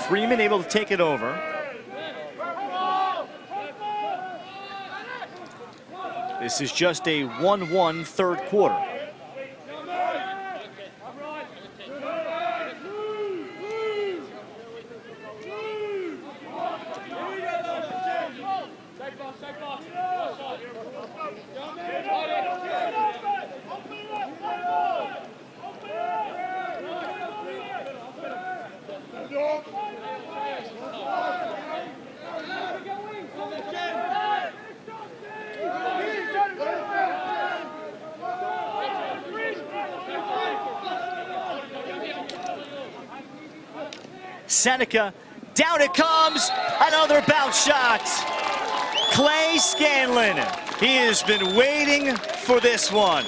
Freeman able to take it over. This is just a 1-1 third quarter. Seneca, down it comes, another bounce shot. Clay Scanlon, he has been waiting for this one.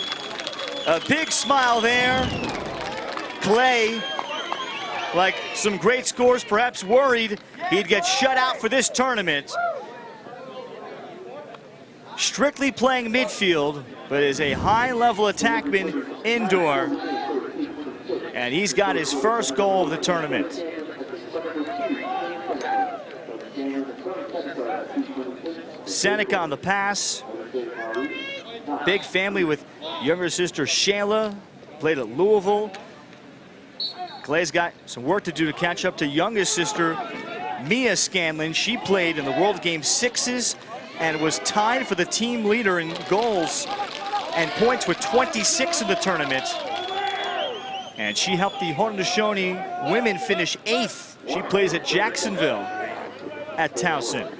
A big smile there. Clay, like some great scores, perhaps worried he'd get shut out for this tournament. Strictly playing midfield, but is a high-level attackman indoor. And he's got his first goal of the tournament. Seneca on the pass. Big family with younger sister Shayla, played at Louisville. Clay's got some work to do to catch up to youngest sister Mia Scanlon. She played in the World Game Sixes and was tied for the team leader in goals and points with 26 in the tournament. And she helped the Haudenosaunee women finish 8th. She plays at Jacksonville at Towson.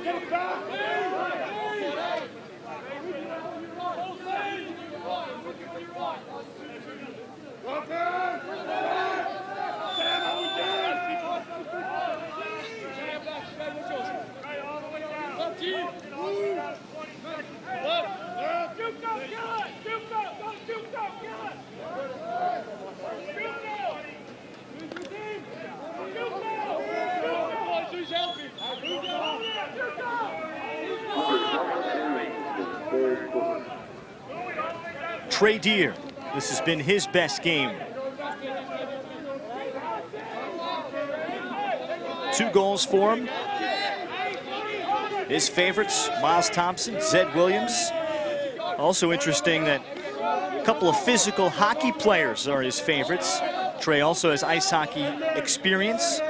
Trey Deer, this has been his best game. 2 goals for him. His favorites, Miles Thompson, Zed Williams. Also interesting that a couple of physical hockey players are his favorites. Trey also has ice hockey experience,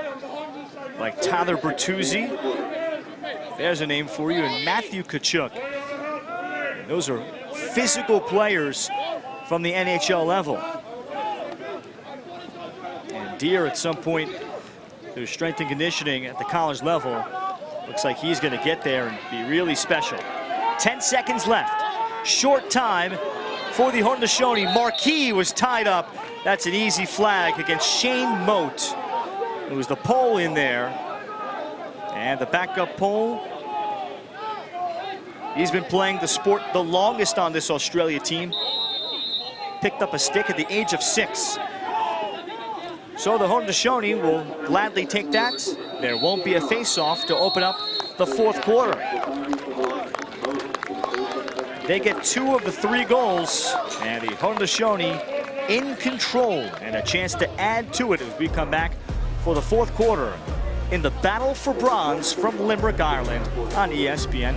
like Tyler Bertuzzi. There's a name for you, and Matthew Tkachuk. Those are physical players from the NHL level. Deere at some point through strength and conditioning at the college level. Looks like he's going to get there and be really special. 10 seconds left. Short time for the Haudenosaunee. Marquis was tied up. That's an easy flag against Shane Moat. It was the pole in there. And the backup pole. He's been playing the sport the longest on this Australia team. Picked up a stick at the age of 6. So the Haudenosaunee will gladly take that. There won't be a face-off to open up the fourth quarter. They get 2 of the 3 goals, and the Haudenosaunee in control and a chance to add to it as we come back for the fourth quarter in the battle for bronze from Limerick, Ireland on ESPN+.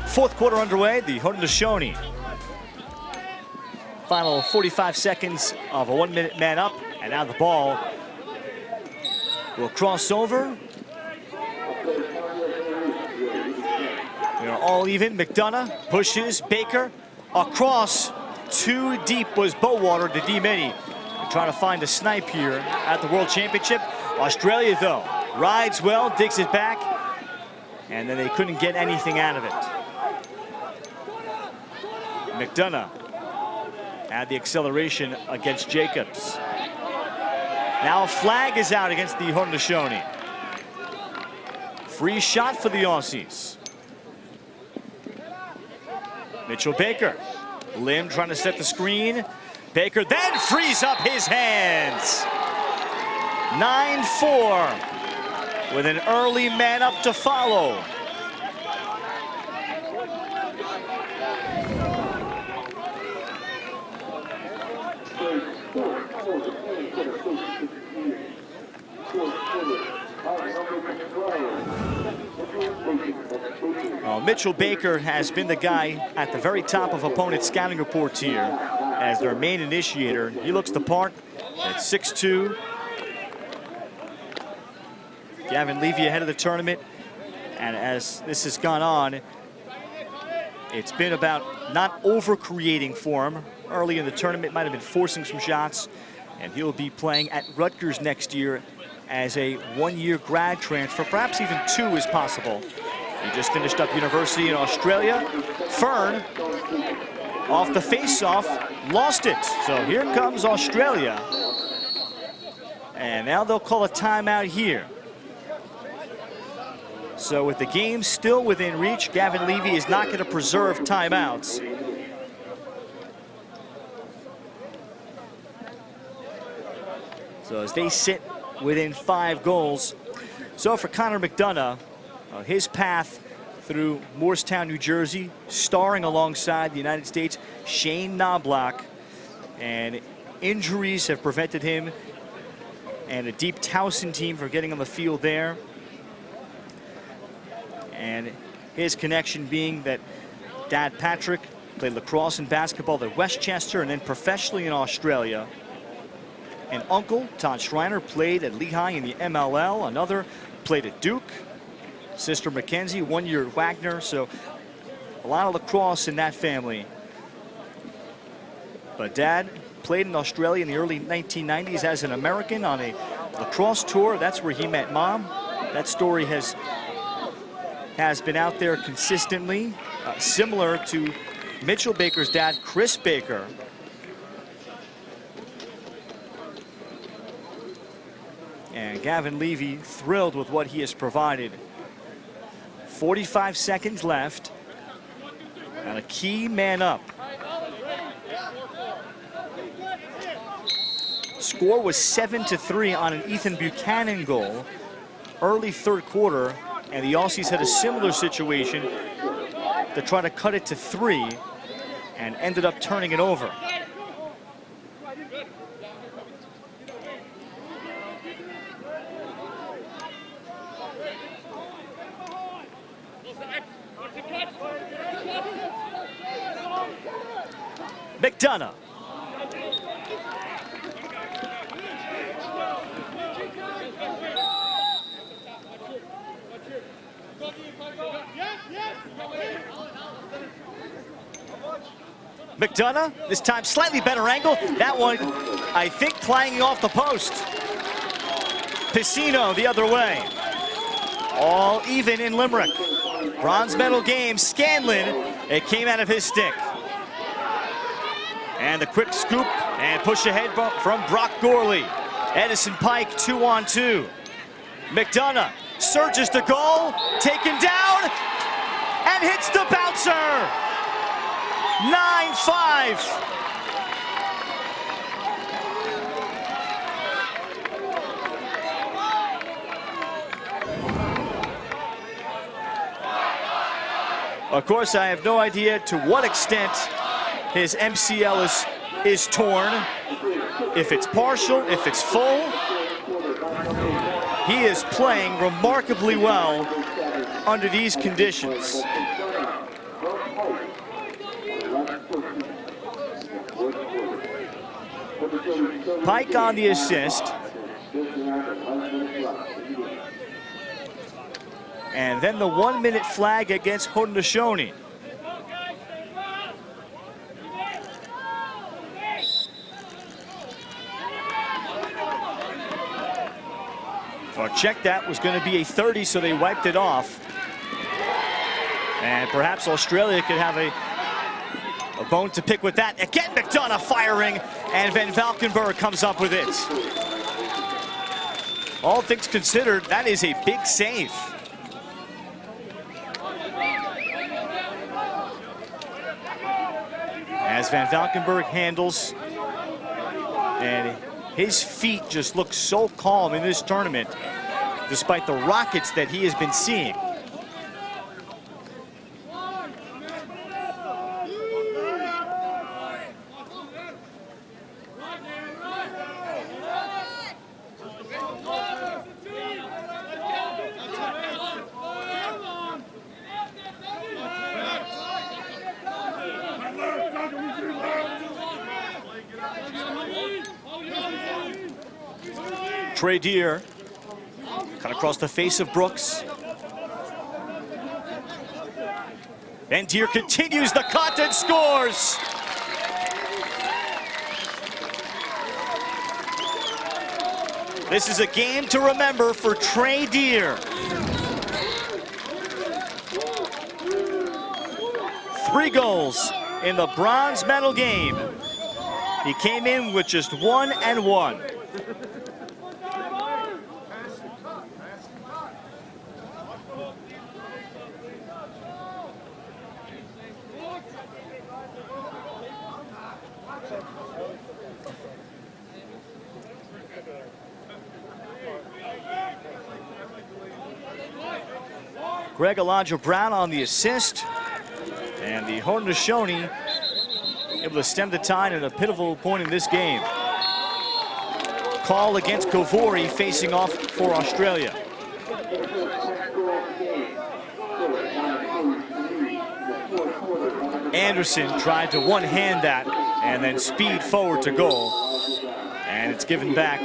Fourth quarter underway, the Haudenosaunee. Final 45 seconds of a 1-minute man up, and now the ball will cross over. We are all even. McDonough pushes Baker across. Too deep was Bowater to D-Mini. Trying to find a snipe here at the World Championship. Australia, though, rides well, digs it back, and then they couldn't get anything out of it. McDonough had the acceleration against Jacobs. Now a flag is out against the Haudenosaunee. Free shot for the Aussies. Mitchell Baker. Lim trying to set the screen. Baker then frees up his hands. 9-4 with an early man up to follow. Well, Mitchell Baker has been the guy at the very top of opponents' scouting reports here as their main initiator. He looks the part at 6'2". Gavin Levy ahead of the tournament. And as this has gone on, it's been about not over-creating for him. Early in the tournament, might have been forcing some shots. And he'll be playing at Rutgers next year as a one-year grad transfer. Perhaps even 2 is possible. He just finished up university in Australia. Fern, off the face-off, lost it. So here comes Australia. And now they'll call a timeout here. So with the game still within reach, Gavin Levy is not going to preserve timeouts. So as they sit within 5 goals. So for Connor McDonough, his path through Morristown, New Jersey, starring alongside the United States' Shane Knobloch. And injuries have prevented him and a deep Towson team from getting on the field there. And his connection being that Dad Patrick played lacrosse and basketball at Westchester and then professionally in Australia. And uncle, Todd Schreiner, played at Lehigh in the MLL. Another played at Duke. Sister Mackenzie, 1 year at Wagner. So a lot of lacrosse in that family. But Dad played in Australia in the early 1990s as an American on a lacrosse tour. That's where he met Mom. That story has been out there consistently, similar to Mitchell Baker's dad, Chris Baker. And Gavin Levy thrilled with what he has provided. 45 seconds left, and a key man up. Score was 7-3 on an Ethan Buchanan goal early third quarter. And the Aussies had a similar situation to try to cut it to 3 and ended up turning it over. McDonough. McDonough, this time slightly better angle. That one, I think, clanging off the post. Piscino the other way. All even in Limerick. Bronze medal game, Scanlon. It came out of his stick. And the quick scoop and push ahead from Brock Gorley. Edison Pike 2-on-2. McDonough surges to goal, taken down, and hits the bouncer. 9-5. Of course, I have no idea to what extent his MCL is torn. If it's partial, if it's full. He is playing remarkably well under these conditions. Pike on the assist. And then the 1-minute flag against Haudenosaunee. Or check that was going to be a 30, so they wiped it off. And perhaps Australia could have a bone to pick with that. Again, McDonough firing, and Van Valkenburg comes up with it. All things considered, that is a big save. As Van Valkenburg handles, and his feet just look so calm in this tournament, despite the rockets that he has been seeing. Trey Deer cut across the face of Brooks. And Deer continues the cut and scores. This is a game to remember for Trey Deer. 3 goals in the bronze medal game. He came in with just 1 and 1. Greg Elijah Brown on the assist. And the Haudenosaunee able to stem the tide at a pivotal point in this game. Call against Kovori facing off for Australia. Anderson tried to one-hand that and then speed forward to goal. And it's given back.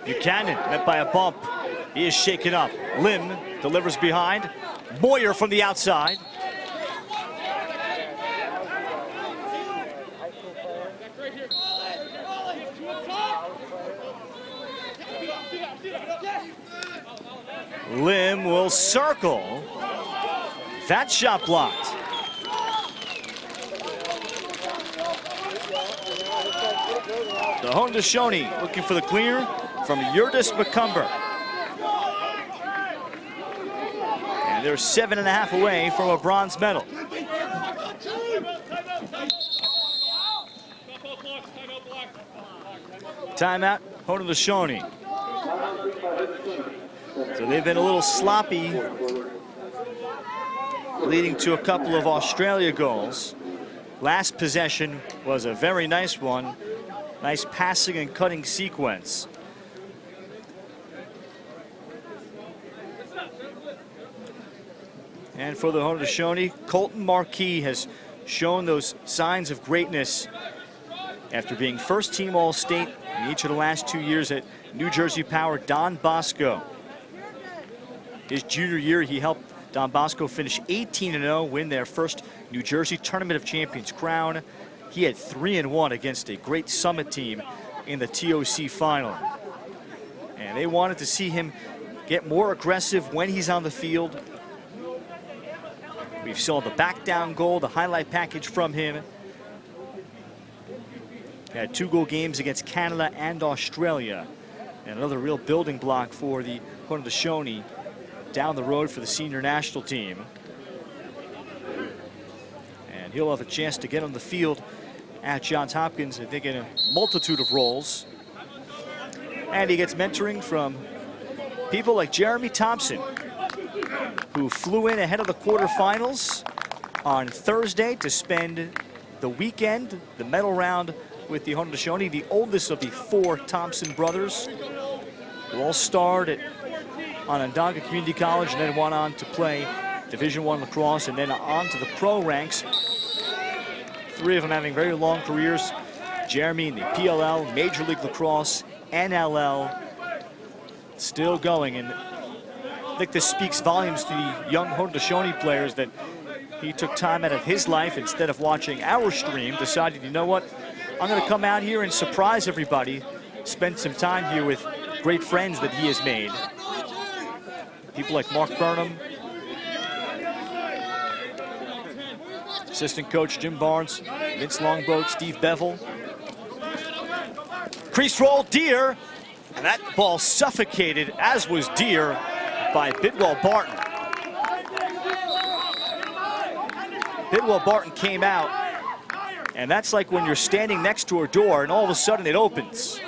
Buchanan met by a bump. He is shaken up. Lim delivers behind. Moyer from the outside. Lim will circle. That shot blocked. The Haudenosaunee looking for the clear from Yurdis McCumber. And they're 7.5 away from a bronze medal. Timeout, Haudenosaunee. So they've been a little sloppy, leading to a couple of Australia goals. Last possession was a very nice one. Nice passing and cutting sequence. And for the Haudenosaunee, Colton Marquis has shown those signs of greatness after being first team All-State in each of the last 2 years at New Jersey Power Don Bosco. His junior year, he helped Don Bosco finish 18-0, win their first New Jersey Tournament of Champions crown. He had 3-1 against a great Summit team in the TOC final. And they wanted to see him get more aggressive when he's on the field. We saw the back down goal, the highlight package from him. He had 2-goal games against Canada and Australia. And another real building block for the Haudenosaunee down the road for the senior national team. And he'll have a chance to get on the field at Johns Hopkins, I think, in a multitude of roles. And he gets mentoring from people like Jeremy Thompson, who flew in ahead of the quarterfinals on Thursday to spend the weekend, the medal round with the Haudenosaunee, the oldest of the 4 Thompson brothers, who all starred at Onondaga Community College and then went on to play Division I lacrosse and then on to the pro ranks. 3 of them having very long careers. Jeremy in the PLL, Major League Lacrosse, NLL, still going. And I think this speaks volumes to the young Haudenosaunee players that he took time out of his life instead of watching our stream, decided, you know what, I'm going to come out here and surprise everybody, spend some time here with great friends that he has made. People like Mark Burnham, assistant coach Jim Barnes, Vince Longboat, Steve Bevel. Crease roll, Deer, and that ball suffocated, as was Deer, by Bidwell Barton. Bidwell Barton came out, and that's like when you're standing next to a door and all of a sudden it opens.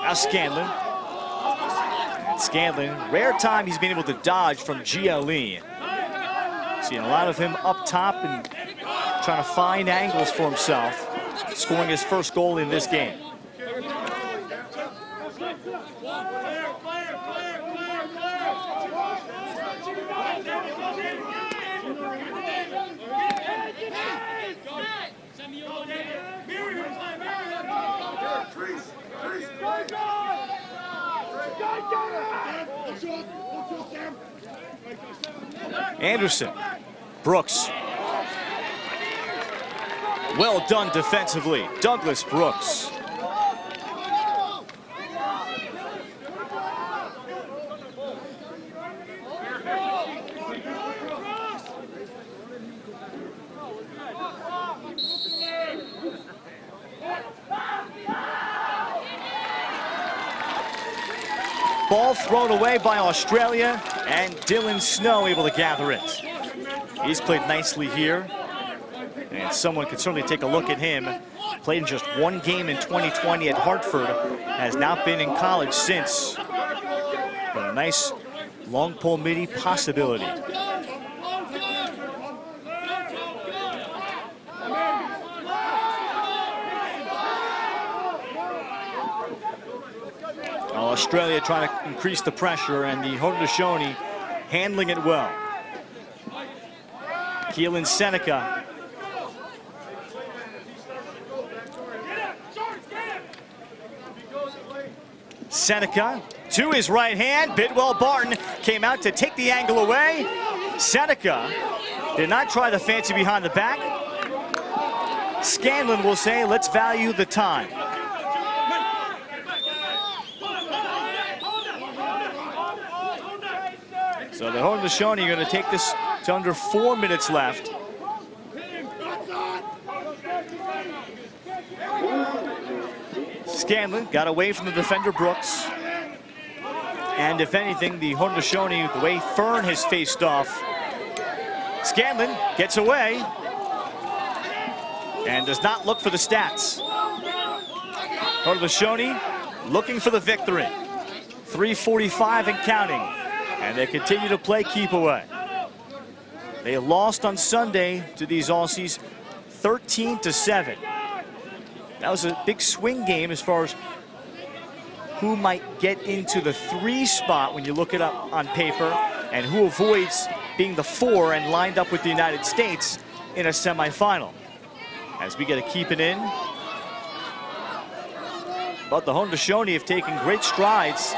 Now Scanlon. And Scanlon, rare time he's been able to dodge from GLE. Seeing a lot of him up top and trying to find angles for himself, scoring his first goal in this game. Anderson, Brooks. Well done defensively, Douglas Brooks. Ball thrown away by Australia, and Dylan Snow able to gather it. He's played nicely here, and someone could certainly take a look at him. Played in just one game in 2020 at Hartford, has not been in college since. But a nice long pole midi possibility. Australia trying to increase the pressure, and the Haudenosaunee handling it well. Keelan Seneca. Seneca to his right hand. Bidwell Barton came out to take the angle away. Seneca did not try the fancy behind the back. Scanlon will say, let's value the time. So the Haudenosaunee are going to take this to under 4 minutes left. Scanlon got away from the defender Brooks. And if anything, the Haudenosaunee, the way Fern has faced off, Scanlon gets away and does not look for the stats. Haudenosaunee looking for the victory. 3:45 and counting. And they continue to play keep away. They lost on Sunday to these Aussies 13-7. That was a big swing game as far as who might get into the 3 spot when you look it up on paper, and who avoids being the 4 and lined up with the United States in a semifinal. As we get to keep it in. But the Haudenosaunee have taken great strides.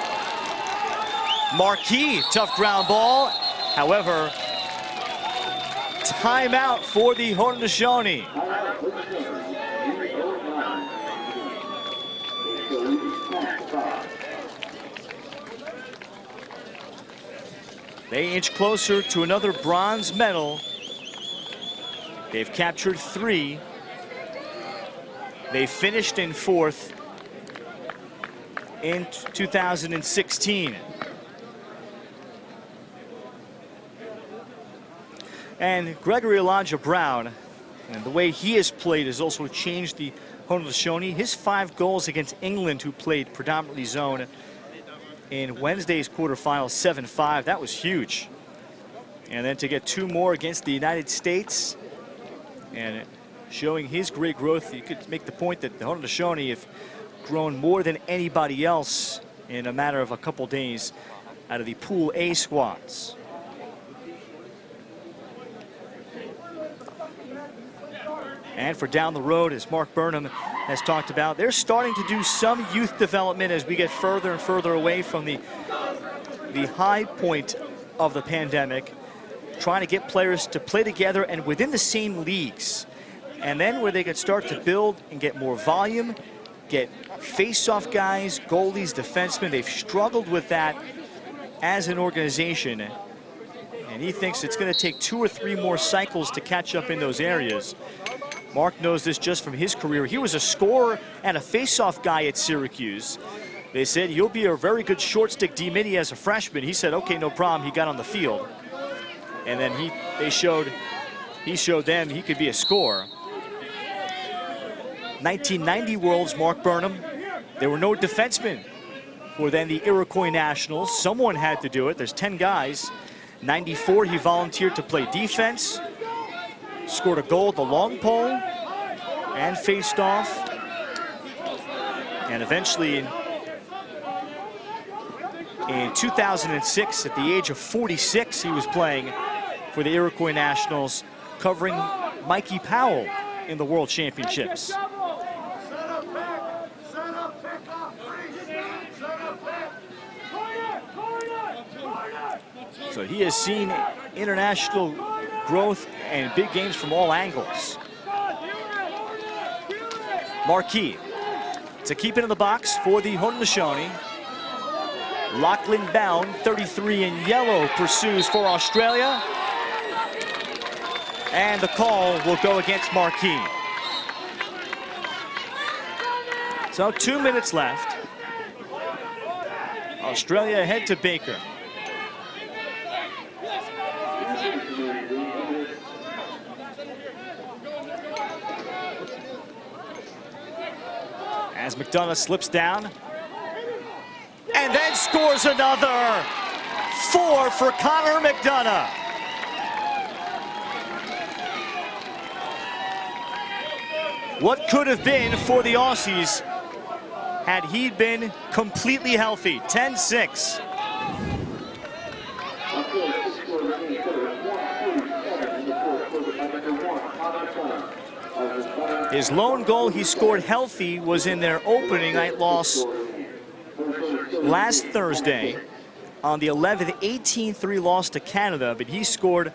Marquis, tough ground ball. However, timeout for the Haudenosaunee. They inch closer to another bronze medal. They've captured 3. They finished in 4th in 2016. And Gregory Elijah Brown, and the way he has played has also changed the Haudenosaunee. His 5 goals against England, who played predominantly zone in Wednesday's quarterfinals, 7-5, that was huge. And then to get 2 more against the United States, and showing his great growth, you could make the point that the Haudenosaunee have grown more than anybody else in a matter of a couple days out of the Pool A squads. And for down the road, as Mark Burnham has talked about, they're starting to do some youth development as we get further and further away from the high point of the pandemic, trying to get players to play together and within the same leagues. And then where they could start to build and get more volume, get face-off guys, goalies, defensemen. They've struggled with that as an organization. And he thinks it's going to take 2 or 3 more cycles to catch up in those areas. Mark knows this just from his career. He was a scorer and a face-off guy at Syracuse. They said, you'll be a very good short stick D-mini as a freshman. He said, okay, no problem. He got on the field. And then he showed them he could be a scorer. 1990 Worlds, Mark Burnham. There were no defensemen for then the Iroquois Nationals. Someone had to do it. There's 10 guys. 94, he volunteered to play defense. Scored a goal at the long pole and faced off. And eventually in 2006, at the age of 46, he was playing for the Iroquois Nationals, covering Mikey Powell in the World Championships. So he has seen international growth and big games from all angles. Marquis to keep it in the box for the Haudenosaunee. Lachlan Bound, 33 in yellow, pursues for Australia. And the call will go against Marquis. So 2 minutes left. Australia ahead to Baker. As McDonough slips down and then scores another. 4 for Connor McDonough. What could have been for the Aussies had he been completely healthy. 10-6. His lone goal he scored healthy was in their opening night loss last Thursday on the 11th 18-3 loss to Canada, but he scored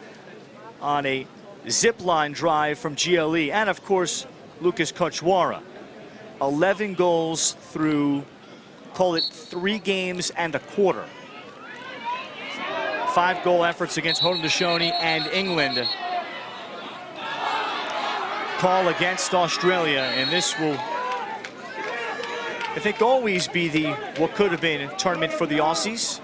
on a zip line drive from GLE, and of course Lucas Kochwara. 11 goals through, call it 3 games and a quarter. 5 goal efforts against Haudenosaunee and England. Call against Australia, and this will, I think, always be the what could have been a tournament for the Aussies.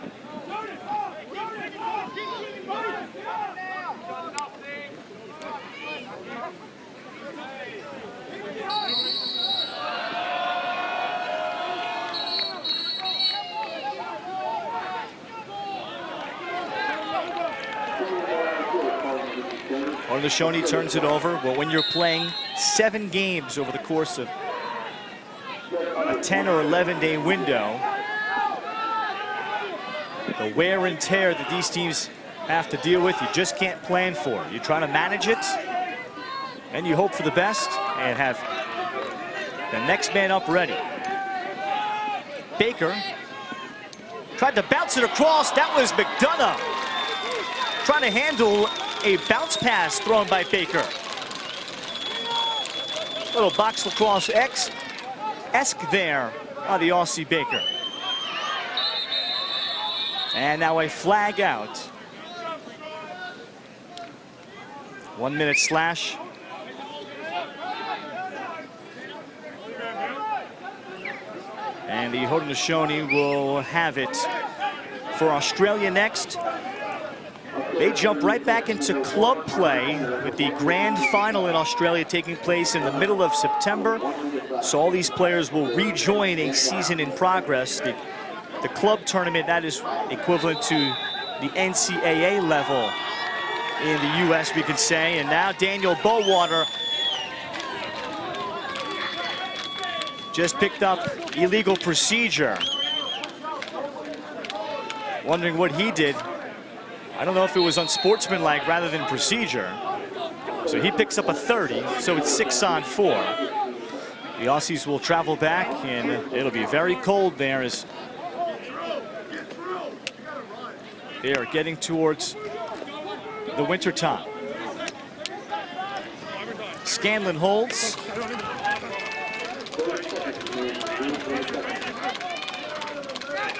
Haudenosaunee turns it over. Well, when you're playing 7 games over the course of a 10 or 11 day window, the wear and tear that these teams have to deal with, you just can't plan for. You try to manage it, and you hope for the best and have the next man up ready. Baker tried to bounce it across. That was McDonough trying to handle a bounce pass thrown by Baker. Little box lacrosse-esque there on the Aussie Baker. And now a flag out. 1 minute slash. And the Haudenosaunee will have it for Australia next. They jump right back into club play with the grand final in Australia taking place in the middle of September. So all these players will rejoin a season in progress. The club tournament, that is equivalent to the NCAA level in the U.S., we could say. And now Daniel Bowater just picked up illegal procedure. Wondering what he did. I don't know if it was unsportsmanlike rather than procedure. So he picks up a 30, so it's 6-on-4. The Aussies will travel back, and it'll be very cold there as they are getting towards the winter time. Scanlon holds.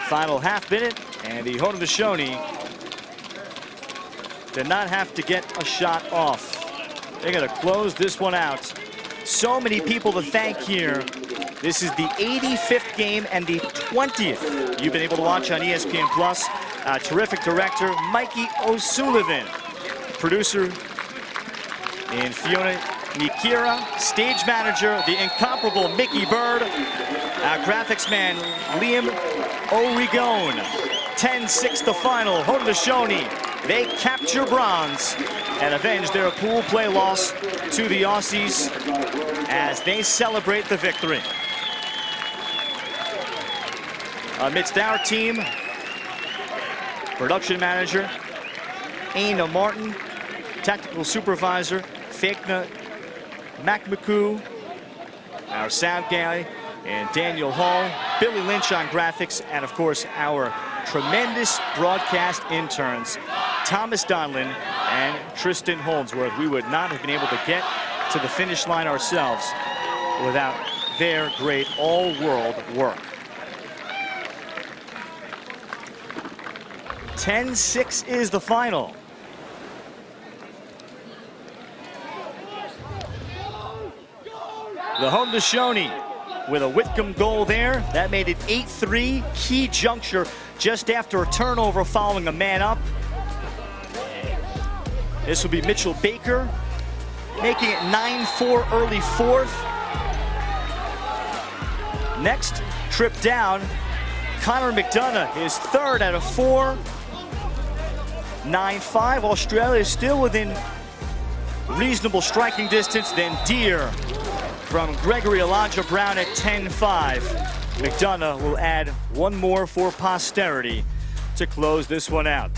Final half minute, and the Haudenosaunee did not have to get a shot off. They're going to close this one out So many people to thank here. This is the 85th game and the 20th you've been able to watch on ESPN Plus. Terrific director, Mikey O'Sullivan. Producer in Fiona Nikira. Stage manager, the incomparable Mickey Bird. Graphics man, Liam O'Regan. 10-6 the final. Haudenosaunee, they capture bronze and avenge their pool play loss to the Aussies as they celebrate the victory. Amidst our team, production manager, Aina Martin, technical supervisor, Fakna McMcCoo, our sound guy, and Daniel Hall, Billy Lynch on graphics, and of course our tremendous broadcast interns, Thomas Donlin and Tristan Holdsworth. We would not have been able to get to the finish line ourselves without their great all-world work. 10-6 is the final. The Haudenosaunee with a Whitcomb goal there. That made it 8-3. Key juncture just after a turnover following a man up. This will be Mitchell Baker making it 9-4 early fourth. Next trip down, Connor McDonough, his third out of four. 9-5. Australia is still within reasonable striking distance. Then Deer from Gregory Elijah Brown at 10-5. McDonough will add one more for posterity to close this one out.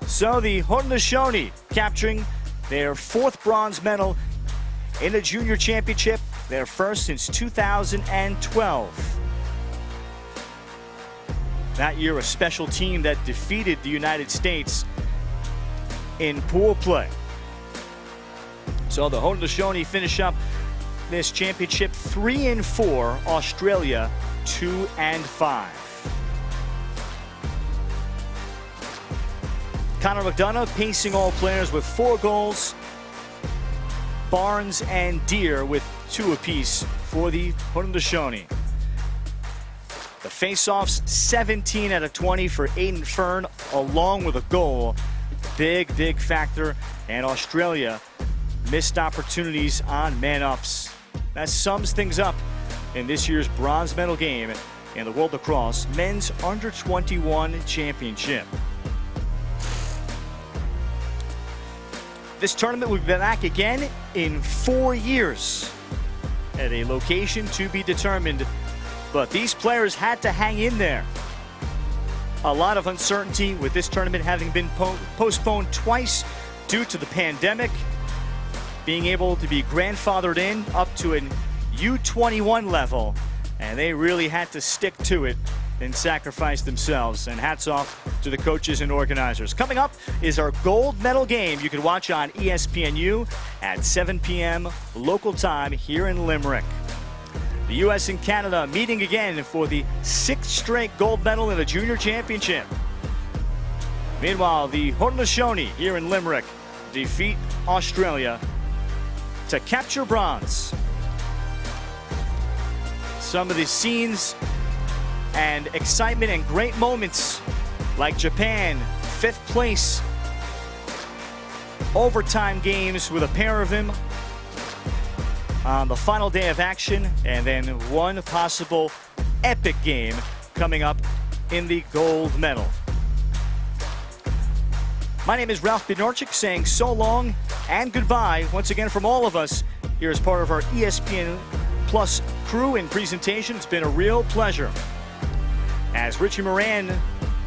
So the Haudenosaunee capturing their fourth bronze medal in the junior championship, their first since 2012. That year, a special team that defeated the United States in pool play. So the Haudenosaunee finish up this championship 3-4, Australia 2-5. Connor McDonough pacing all players with 4 goals. Barnes and Deer with 2 apiece for the Haudenosaunee. The faceoffs 17 out of 20 for Aiden Fern, along with a goal. Big, big factor. And Australia missed opportunities on man-ups. That sums things up in this year's bronze medal game in the World Lacrosse Men's Under-21 Championship. This tournament will be back again in 4 years at a location to be determined. But these players had to hang in there. A lot of uncertainty with this tournament having been postponed twice due to the pandemic. Being able to be grandfathered in up to an U21 level. And they really had to stick to it and sacrifice themselves. And hats off to the coaches and organizers. Coming up is our gold medal game you can watch on ESPNU at 7 p.m. local time here in Limerick. The U.S. and Canada meeting again for the 6th straight gold medal in the junior championship. Meanwhile, the Haudenosaunee here in Limerick defeat Australia to capture bronze. Some of the scenes and excitement and great moments like Japan, 5th place. Overtime games with a pair of them on the final day of action, and then one possible epic game coming up in the gold medal. My name is Ralph Bednarczyk saying so long and goodbye once again from all of us here as part of our ESPN Plus crew and presentation. It's been a real pleasure. As Richie Moran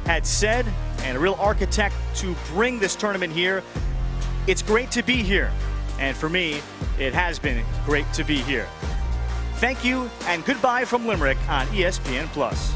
had said, and a real architect to bring this tournament here, it's great to be here. And for me, it has been great to be here. Thank you and goodbye from Limerick on ESPN Plus.